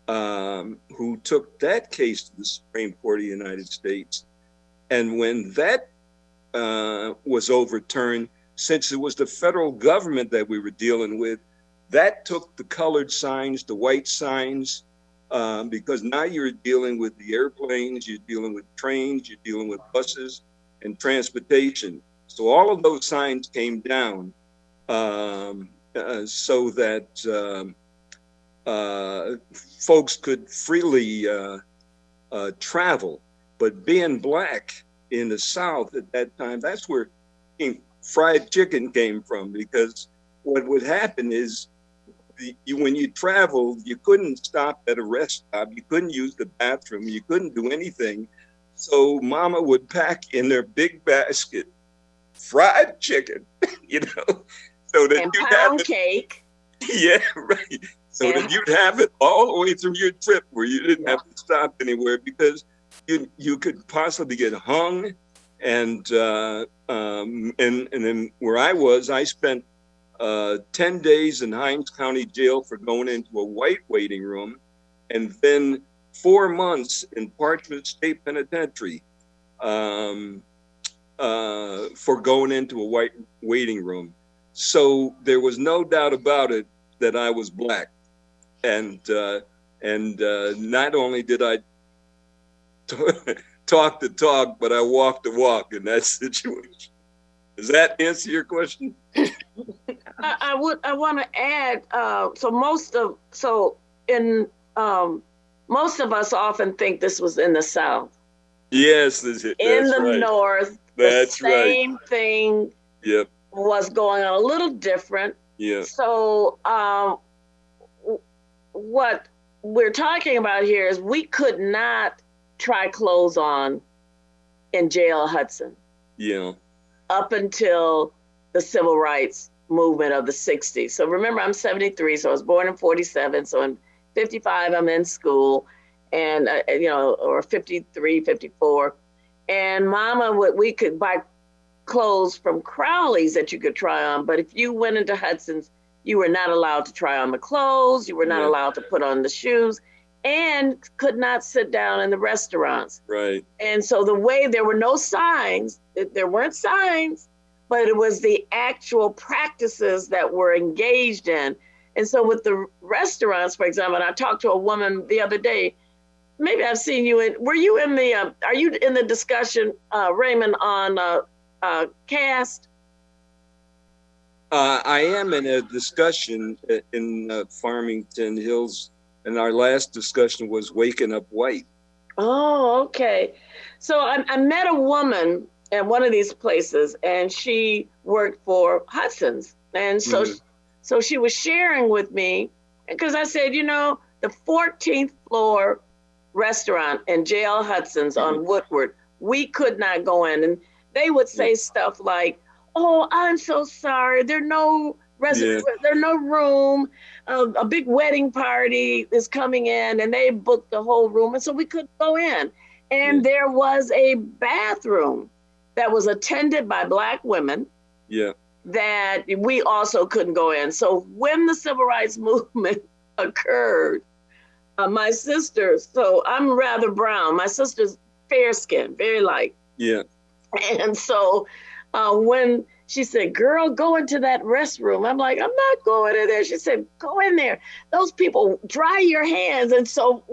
who took that case to the Supreme Court of the United States. And when that was overturned, since it was the federal government that we were dealing with, that took the colored signs, the white signs, because now you're dealing with the airplanes, you're dealing with trains, you're dealing with buses and transportation. So all of those signs came down so that folks could freely travel. But being black in the South at that time, that's where fried chicken came from, because what would happen is when you traveled, you couldn't stop at a rest stop, you couldn't use the bathroom, you couldn't do anything. So mama would pack in their big basket fried chicken, you know, so that and you'd pound have it. Cake. Yeah, right. So that you'd have it all the way through your trip where you didn't have to stop anywhere, because you could possibly get hung. And then where I spent 10 days in Hinds County Jail for going into a white waiting room, and then 4 months in Parchment State Penitentiary for going into a white waiting room. So there was no doubt about it that I was black. And not only did I talk the talk, but I walk the walk in that situation. Does that answer your question? I want to add. Most of us often think this was in the South. Yes, that's in the right. North, that's the same thing. Yep. Was going on a little different. Yeah. So what we're talking about here is we could not try clothes on in jail Hudson. Yeah. Up until the civil rights movement of the 60s. So remember, I'm 73, so I was born in 47. So in 55, I'm in school, and or 53, 54. And mama, we could buy clothes from Crowley's that you could try on. But if you went into Hudson's, you were not allowed to try on the clothes. You were not allowed to put on the shoes, and could not sit down in the restaurants. Right. And so there were no signs. There weren't signs, but it was the actual practices that were engaged in. And so with the restaurants, for example, and I talked to a woman the other day, maybe I've seen you are you in the discussion, Raymond, on caste? I am in a discussion in Farmington Hills, and our last discussion was waking up white. Oh, okay. So I met a woman at one of these places, and she worked for Hudson's. And so, so she was sharing with me, because I said, the 14th floor restaurant in Jail Hudson's on Woodward, we could not go in. And they would say stuff like, "Oh, I'm so sorry. There's no room. A big wedding party is coming in, and they booked the whole room, and so we couldn't go in." And there was a bathroom that was attended by Black women. Yeah. That we also couldn't go in. So when the civil rights movement occurred, my sister, so I'm rather brown. My sister's fair skinned, very light. Yeah. And so when she said, "Girl, go into that restroom," I'm like, "I'm not going in there." She said, "Go in there. Those people, dry your hands." And so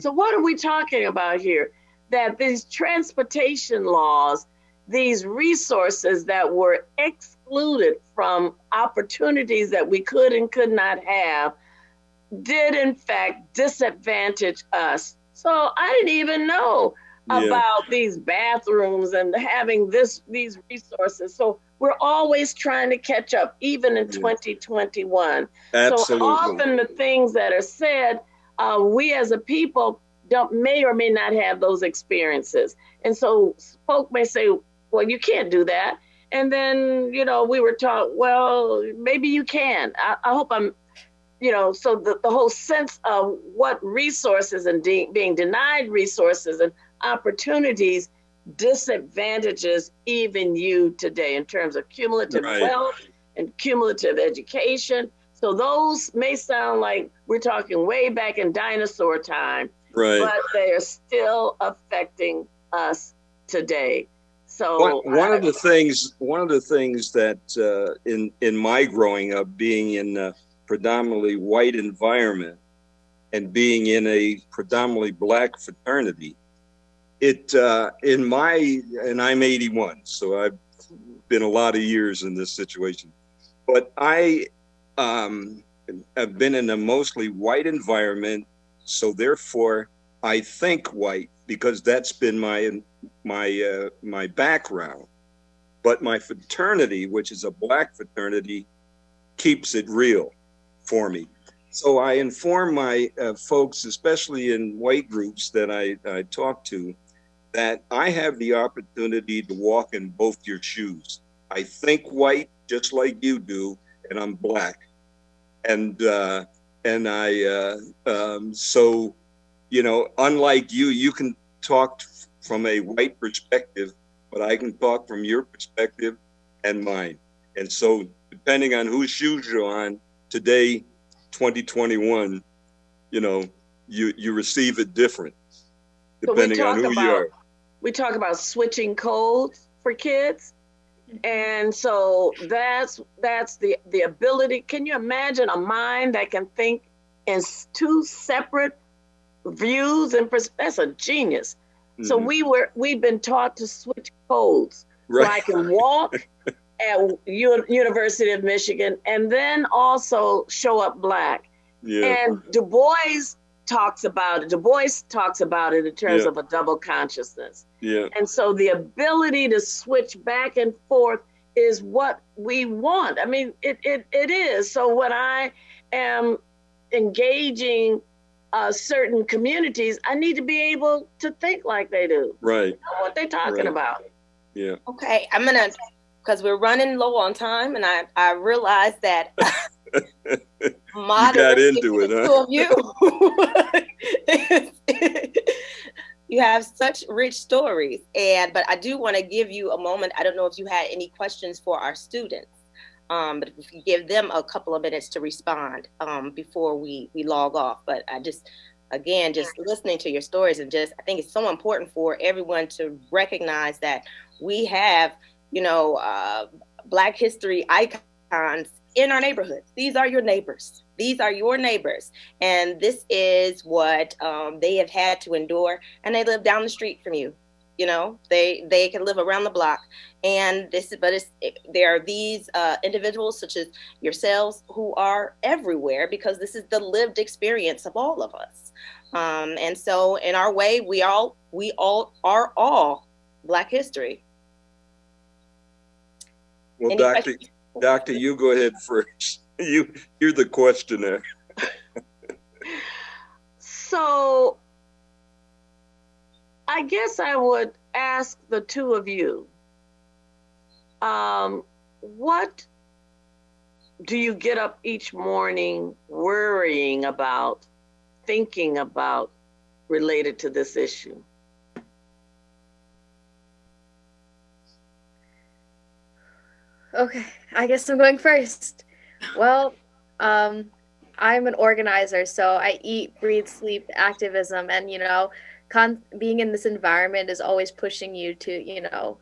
so what are we talking about here? That these transportation laws, these resources that were excluded from opportunities that we could and could not have, did in fact disadvantage us. So I didn't even know about these bathrooms and having these resources. So we're always trying to catch up, even in 2021. Absolutely. So often the things that are said we as a people may or may not have those experiences. And so folk may say, well, you can't do that. And then, we were taught, well, maybe you can. I hope I'm, so the whole sense of what resources and being denied resources and opportunities disadvantages even you today in terms of cumulative wealth and cumulative education. So those may sound like we're talking way back in dinosaur time, but they are still affecting us today. So one of the things that in my growing up, being in a predominantly white environment and being in a predominantly Black fraternity, and I'm 81, so I've been a lot of years in this situation, but I have been in a mostly white environment, so therefore I think white because that's been my background. But my fraternity, which is a Black fraternity, keeps it real for me. So I inform my folks, especially in white groups that I talk to, that I have the opportunity to walk in both your shoes. I think white just like you do, and I'm Black. And so, unlike you can talk from a white perspective, but I can talk from your perspective and mine. And so depending on whose shoes you're on today, 2021, you receive it different depending on who you are. We talk about switching codes for kids. And so that's the ability. Can you imagine a mind that can think in two separate views and that's a genius. Mm-hmm. So we've been taught to switch codes. Right. So I can walk at University of Michigan and then also show up Black. Yeah. And Du Bois talks about it in terms of a double consciousness. Yeah. And so the ability to switch back and forth is what we want. I mean, it is. So when I am engaging certain communities, I need to be able to think like they do. Right. You know what they're talking about. Yeah. Okay, because we're running low on time, and I realized that you got into it, huh? You have such rich stories, but I do want to give you a moment. I don't know if you had any questions for our students, but if you give them a couple of minutes to respond before we log off. But I just listening to your stories, and I think it's so important for everyone to recognize that we have, Black history icons in our neighborhoods. These are your neighbors. And this is what they have had to endure. And they live down the street from you. They can live around the block. And there are these individuals such as yourselves who are everywhere because this is the lived experience of all of us. And so in our way, we all are all Black history. Well, Doctor, you go ahead first. You're the questioner. So I guess I would ask the two of you, what do you get up each morning worrying about, thinking about related to this issue? Okay, I guess I'm going first. Well, I'm an organizer, so I eat, breathe, sleep activism, and being in this environment is always pushing you to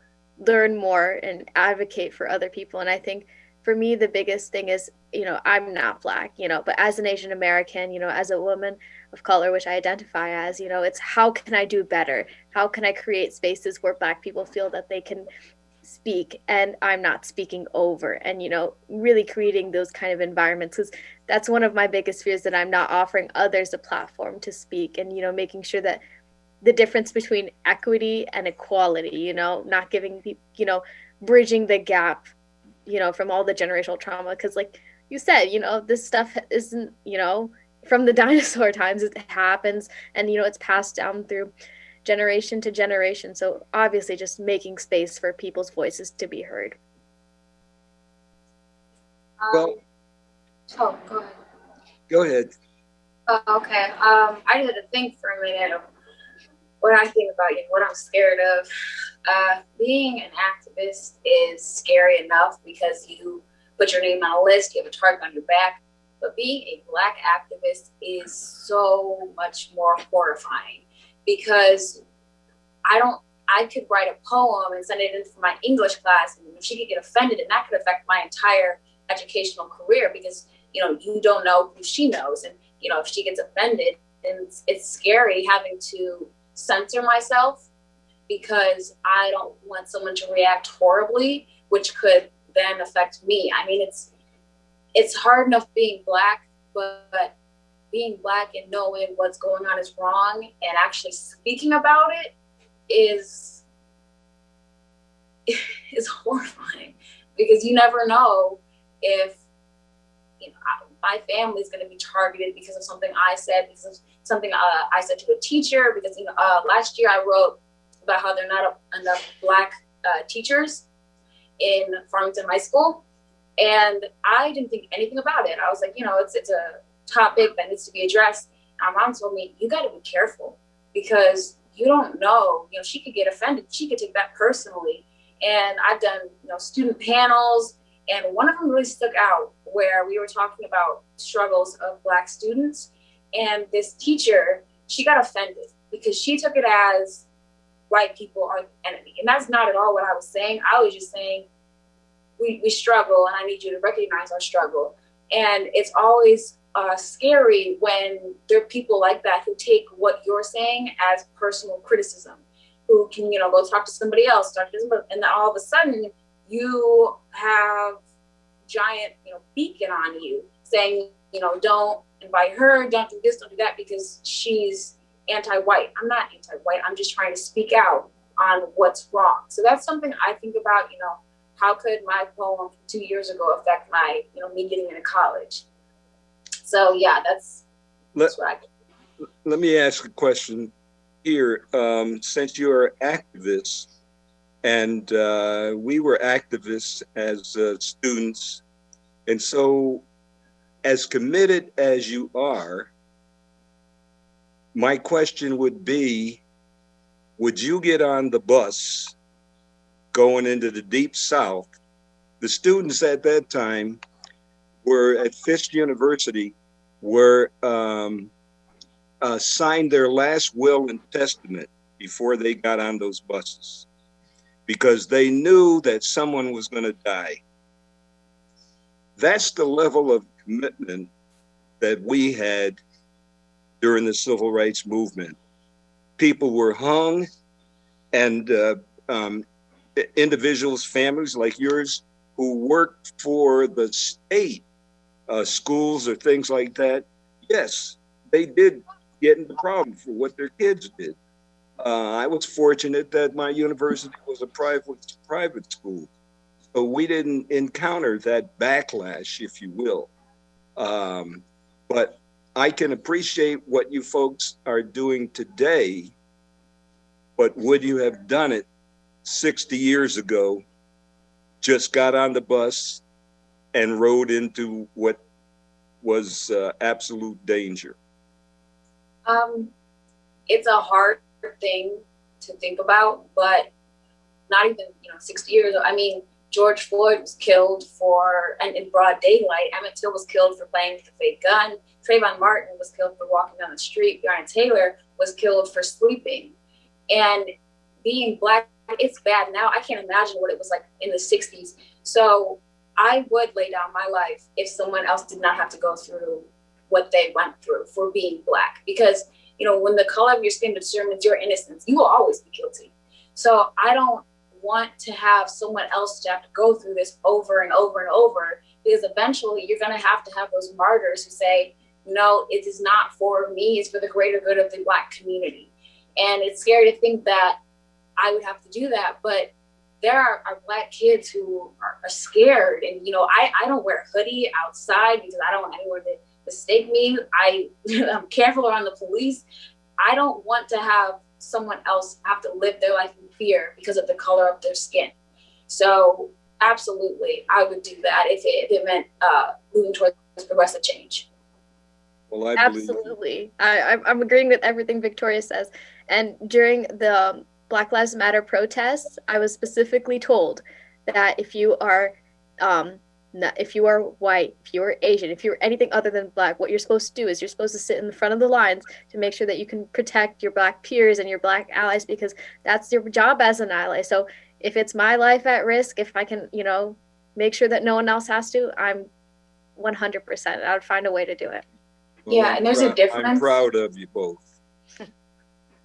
learn more and advocate for other people. And I think for me the biggest thing is I'm not Black, but as an Asian American, as a woman of color, which I identify as, it's how can I do better? How can I create spaces where Black people feel that they can speak and I'm not speaking over, and really creating those kind of environments, because that's one of my biggest fears, that I'm not offering others a platform to speak, and making sure that the difference between equity and equality, not giving people, bridging the gap, from all the generational trauma, because like you said, this stuff isn't, from the dinosaur times. It happens, and it's passed down through generation to generation. So obviously just making space for people's voices to be heard. Well, oh, go ahead. Go ahead. Okay. I had to think for a minute of what I think about what I'm scared of. Being an activist is scary enough because you put your name on a list, you have a target on your back. But being a Black activist is so much more horrifying because I could write a poem and send it in for my English class, and she could get offended, and that could affect my entire educational career because, you don't know who she knows. And, if she gets offended, and it's scary having to censor myself because I don't want someone to react horribly, which could then affect me. I mean, it's hard enough being Black, but being Black and knowing what's going on is wrong and actually speaking about it is horrifying because you never know if my family is going to be targeted because of something I said, because of something I said to a teacher. Because last year I wrote about how there are not enough Black teachers in Farmington High School, and I didn't think anything about it. I was like, it's a topic that needs to be addressed. And my mom told me, you got to be careful because you don't know. She could get offended. She could take that personally. And I've done, student panels, and one of them really stuck out where we were talking about struggles of Black students. And this teacher, she got offended because she took it as white people are the enemy. And that's not at all what I was saying. I was just saying we struggle, and I need you to recognize our struggle. And it's always scary when there are people like that who take what you're saying as personal criticism, who can, go talk to somebody else, and then all of a sudden you have giant, beacon on you saying, don't invite her, don't do this, don't do that because she's anti-white. I'm not anti-white. I'm just trying to speak out on what's wrong. So that's something I think about, how could my poem from 2 years ago affect my, me getting into college? So yeah, that's what I think. Let me ask a question here. Since you're activists, and we were activists as students, and so as committed as you are, my question would be, would you get on the bus going into the Deep South? The students at that time were at Fisk University, were signed their last will and testament before they got on those buses, because they knew that someone was going to die. That's the level of commitment that we had during the civil rights movement. People were hung, and individuals, families like yours, who worked for the state, schools or things like that, yes, they did get into problem for what their kids did. I was fortunate that my university was a private school, so we didn't encounter that backlash, if you will. But I can appreciate what you folks are doing today, but would you have done it 60 years ago, just got on the bus and rode into what was absolute danger? It's a hard thing to think about, but not even 60 years ago. I mean, George Floyd was killed in broad daylight. Emmett Till was killed for playing with a fake gun. Trayvon Martin was killed for walking down the street. Breonna Taylor was killed for sleeping. And being Black, it's bad now. I can't imagine what it was like in the 60s. So I would lay down my life if someone else did not have to go through what they went through for being Black. Because, when the color of your skin determines your innocence, you will always be guilty. So I don't want to have someone else to have to go through this over and over and over, because eventually you're going to have those martyrs who say, no, it is not for me, it's for the greater good of the Black community. And it's scary to think that I would have to do that, but there are Black kids who are scared. And, I don't wear a hoodie outside because I don't want anyone to mistake me. I'm careful around the police. I don't want to have someone else have to live their life in fear because of the color of their skin. So absolutely, I would do that if it meant moving towards progressive change. Well, Absolutely. I'm agreeing with everything Victoria says. And during the Black Lives Matter protests, I was specifically told that if you are white, if you are Asian, if you're anything other than black, what you're supposed to do is you're supposed to sit in the front of the lines to make sure that you can protect your black peers and your black allies, because that's your job as an ally. So if it's my life at risk, if I can, make sure that no one else has to, I'm 100%. I would find a way to do it. Well, yeah, and there's a difference. I'm proud of you both.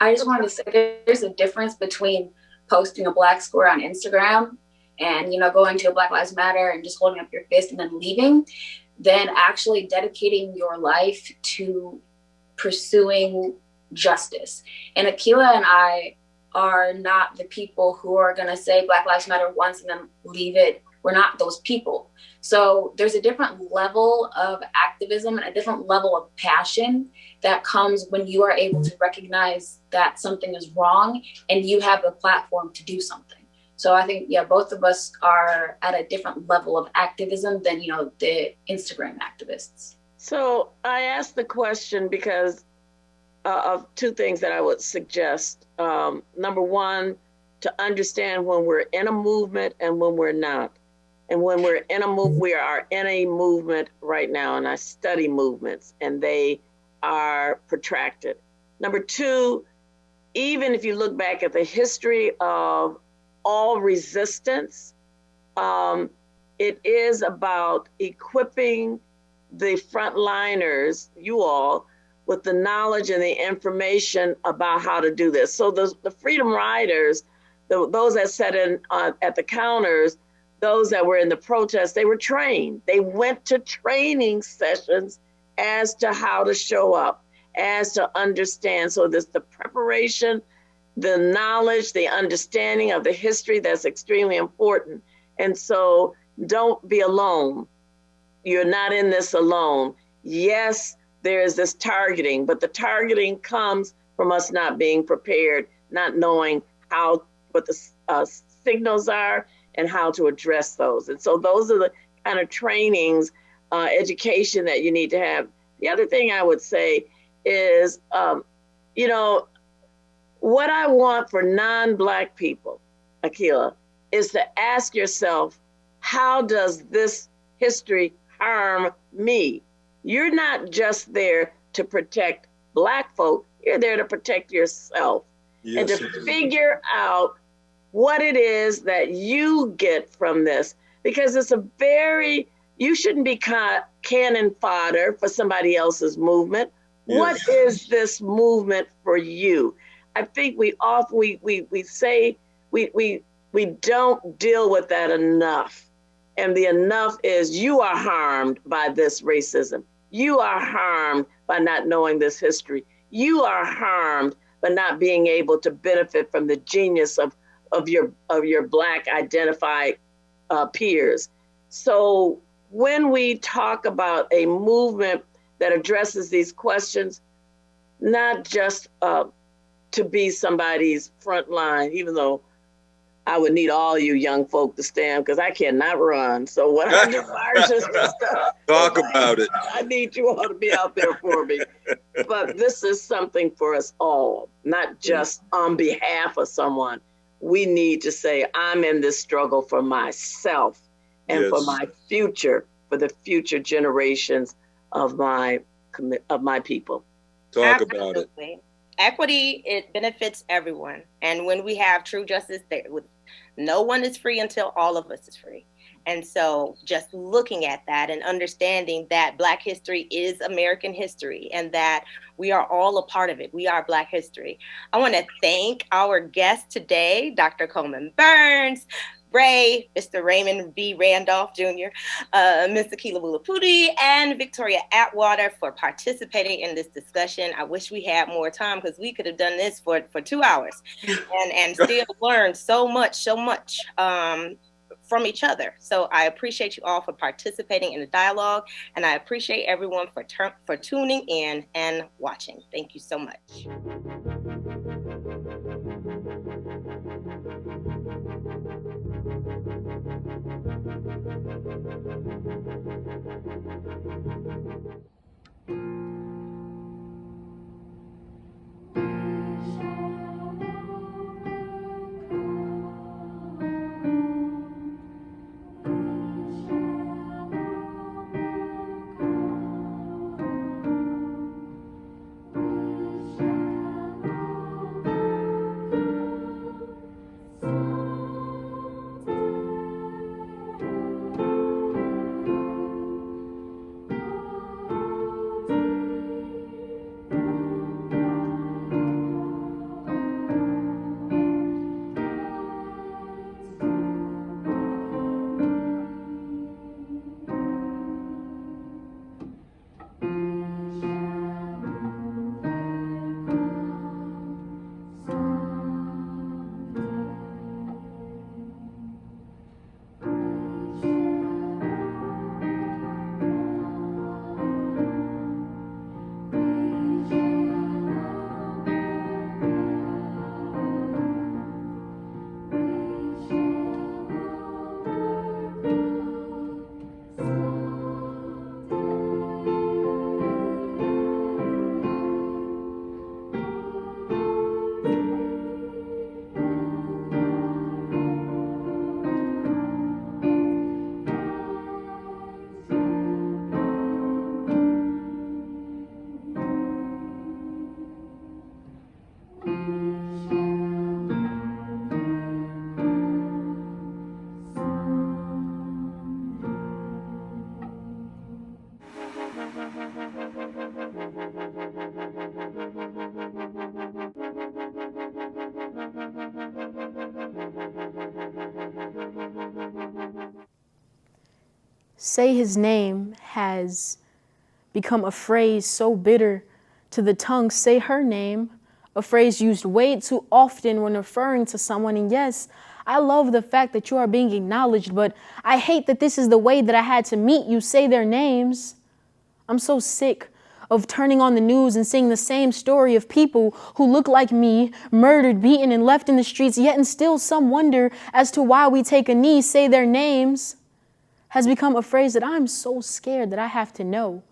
I just wanted to say there's a difference between posting a black square on Instagram and, going to a Black Lives Matter and just holding up your fist and then leaving, than actually dedicating your life to pursuing justice. And Akila and I are not the people who are going to say Black Lives Matter once and then leave it. We're not those people. So there's a different level of activism and a different level of passion that comes when you are able to recognize that something is wrong and you have the platform to do something. So I think, both of us are at a different level of activism than, the Instagram activists. So I asked the question because of two things that I would suggest. Number one, to understand when we're in a movement and when we're not. And when we're in a movement, we are in a movement right now, and I study movements, and they are protracted. Number two, even if you look back at the history of all resistance, it is about equipping the frontliners, you all, with the knowledge and the information about how to do this. So the Freedom Riders, those that sat in at the counters, those that were in the protests, they were trained. They went to training sessions as to how to show up, as to understand. So there's the preparation, the knowledge, the understanding of the history that's extremely important. And so don't be alone. You're not in this alone. Yes, there is this targeting, but the targeting comes from us not being prepared, not knowing what the signals are and how to address those. And so those are the kind of trainings, education that you need to have. The other thing I would say is, what I want for non-Black people, Akila, is to ask yourself, how does this history harm me? You're not just there to protect Black folk, you're there to protect yourself. Yes, and to figure out what it is that you get from this. Because you shouldn't be cannon fodder for somebody else's movement. Yes. What is this movement for you? I think we say we don't deal with that enough. And the enough is you are harmed by this racism. You are harmed by not knowing this history. You are harmed by not being able to benefit from the genius of your Black identified peers. So when we talk about a movement that addresses these questions, not just to be somebody's front line, even though I would need all you young folk to stand because I cannot run. So what I do is talk about it. I need you all to be out there for me. But this is something for us all, not just on behalf of someone. We need to say, I'm in this struggle for myself and for my future, for the future generations of my people. Talk about it. Equity, it benefits everyone. And when we have true justice, no one is free until all of us is free. And so just looking at that and understanding that Black history is American history and that we are all a part of it. We are Black history. I want to thank our guests today, Dr. Coleman Burns, Ray, Mr. Raymond B. Randolph Jr., Ms. Akila Wulaputi, and Victoria Atwater for participating in this discussion. I wish we had more time because we could have done this for 2 hours and still learned so much from each other. So I appreciate you all for participating in the dialogue, and I appreciate everyone for tuning in and watching. Thank you so much. Say his name has become a phrase so bitter to the tongue. Say her name, a phrase used way too often when referring to someone. And yes, I love the fact that you are being acknowledged, but I hate that this is the way that I had to meet you. Say their names. I'm so sick of turning on the news and seeing the same story of people who look like me, murdered, beaten, and left in the streets, yet and still some wonder as to why we take a knee. Say their names has become a phrase that I'm so scared that I have to know.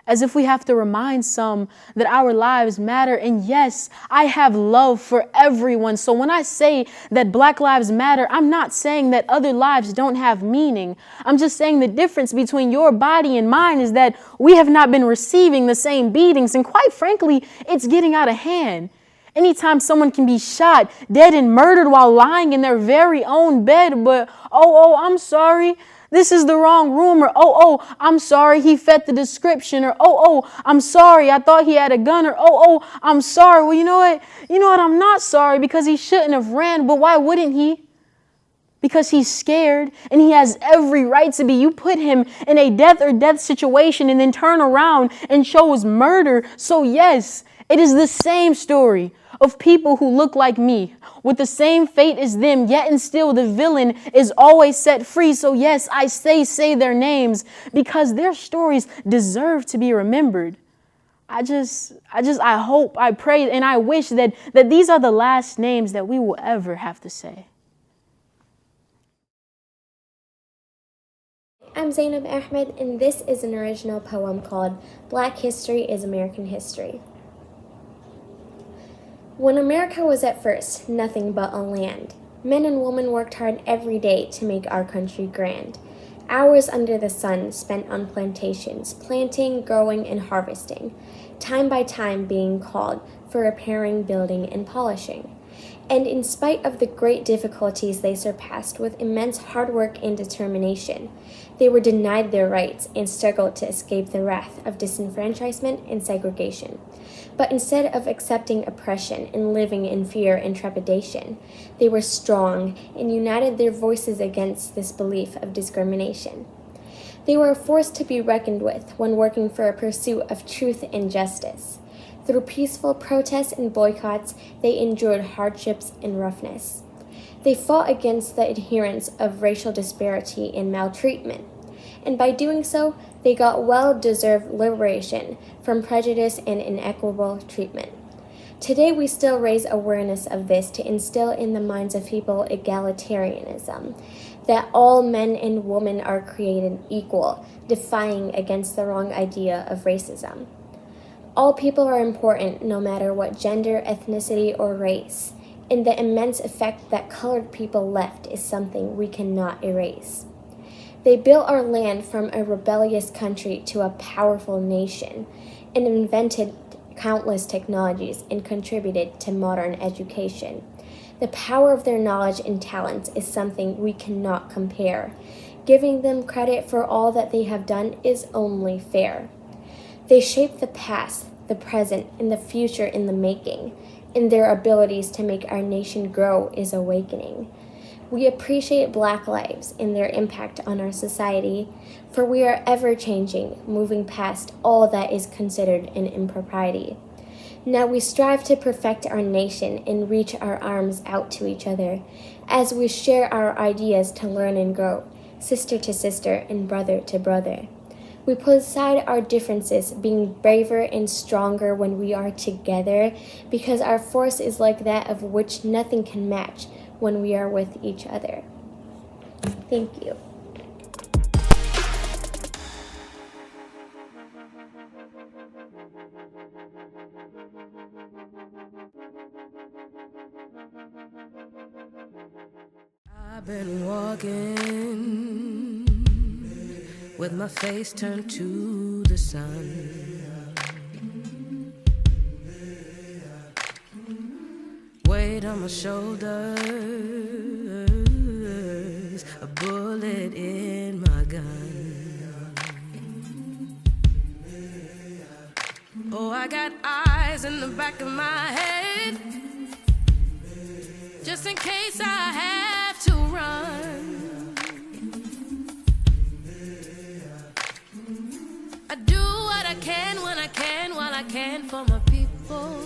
As if we have to remind some that our lives matter. And yes, I have love for everyone. So when I say that Black lives matter, I'm not saying that other lives don't have meaning. I'm just saying the difference between your body and mine is that we have not been receiving the same beatings. And quite frankly, it's getting out of hand. Anytime someone can be shot, dead, and murdered while lying in their very own bed, but, I'm sorry, this is the wrong room, or, I'm sorry, he fit the description, or, I'm sorry, I thought he had a gun, or, I'm sorry. Well, you know what, I'm not sorry because he shouldn't have ran, but why wouldn't he? Because he's scared and he has every right to be. You put him in a death situation and then turn around and chose murder. So yes, it is the same story of people who look like me with the same fate as them, yet and still the villain is always set free. So yes, I say their names because their stories deserve to be remembered. I hope, I pray, and I wish that these are the last names that we will ever have to say. I'm Zainab Ahmed, and this is an original poem called Black History is American History. When America was at first nothing but a land, men and women worked hard every day to make our country grand. Hours under the sun spent on plantations, planting, growing, and harvesting, time by time being called for repairing, building, and polishing. And in spite of the great difficulties they surpassed with immense hard work and determination, they were denied their rights and struggled to escape the wrath of disenfranchisement and segregation. But instead of accepting oppression and living in fear and trepidation, they were strong and united their voices against this belief of discrimination. They were a force to be reckoned with when working for a pursuit of truth and justice. Through peaceful protests and boycotts, they endured hardships and roughness. They fought against the adherence of racial disparity and maltreatment, and by doing so, they got well-deserved liberation from prejudice and inequitable treatment. Today, we still raise awareness of this to instill in the minds of people egalitarianism, that all men and women are created equal, defying against the wrong idea of racism. All people are important no matter what gender, ethnicity, or race, and the immense effect that colored people left is something we cannot erase. They built our land from a rebellious country to a powerful nation, and invented countless technologies and contributed to modern education. The power of their knowledge and talents is something we cannot compare. Giving them credit for all that they have done is only fair. They shaped the past, the present, and the future in the making, and their abilities to make our nation grow is awakening. We appreciate Black lives and their impact on our society, for we are ever-changing, moving past all that is considered an impropriety. Now we strive to perfect our nation and reach our arms out to each other, as we share our ideas to learn and grow, sister to sister and brother to brother. We put aside our differences, being braver and stronger when we are together, because our force is like that of which nothing can match when we are with each other. Thank you. I've been walking with my face turned to the sun, weight on my shoulders, a bullet in my gun. Oh, I got eyes in the back of my head, just in case I have to run. I do what I can when I can, while I can for my people.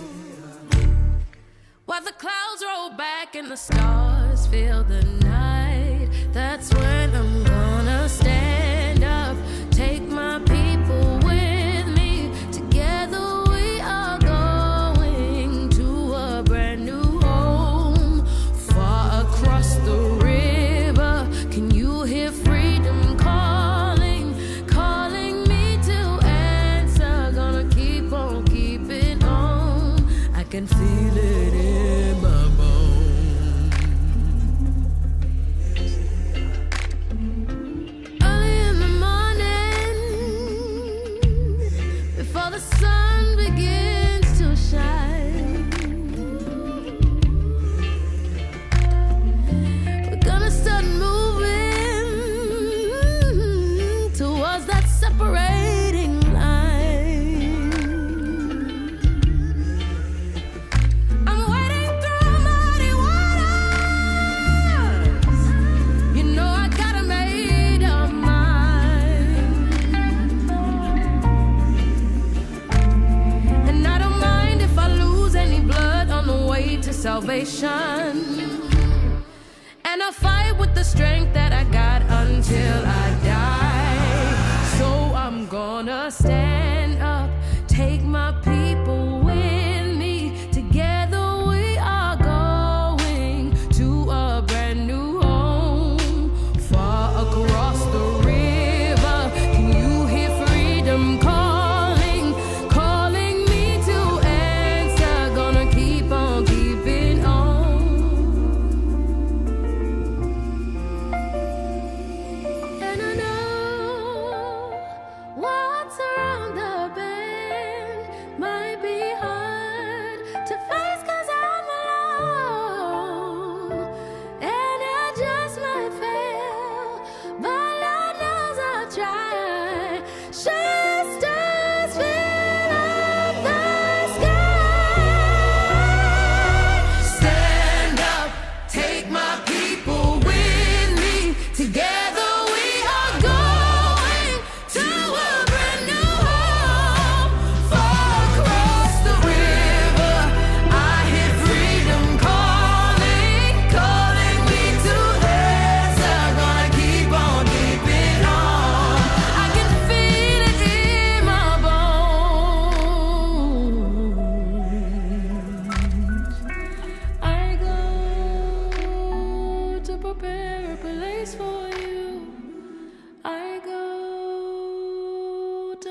While the clouds roll back and the stars fill the night, that's when I'm gonna stand up, take my people with me. Together we are going to a brand new home, far across the river. Can you hear freedom calling, calling me to answer? Gonna keep on keeping on. I can feel it in my bones. Early in the morning, before the sun begins to shine, we're gonna start moving towards that separating line. I'm wading through muddy waters. You know I gotta make up mine. And I don't mind if I lose any blood on the way to salvation. And I'll fight with the strength that I got until I die. So I'm gonna stand up, take my people with me. Together we are going to a brand new home, far across the river. Can you hear freedom calling, calling me to answer? Gonna keep on keeping on. And I know what's around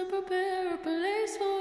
prepare a place for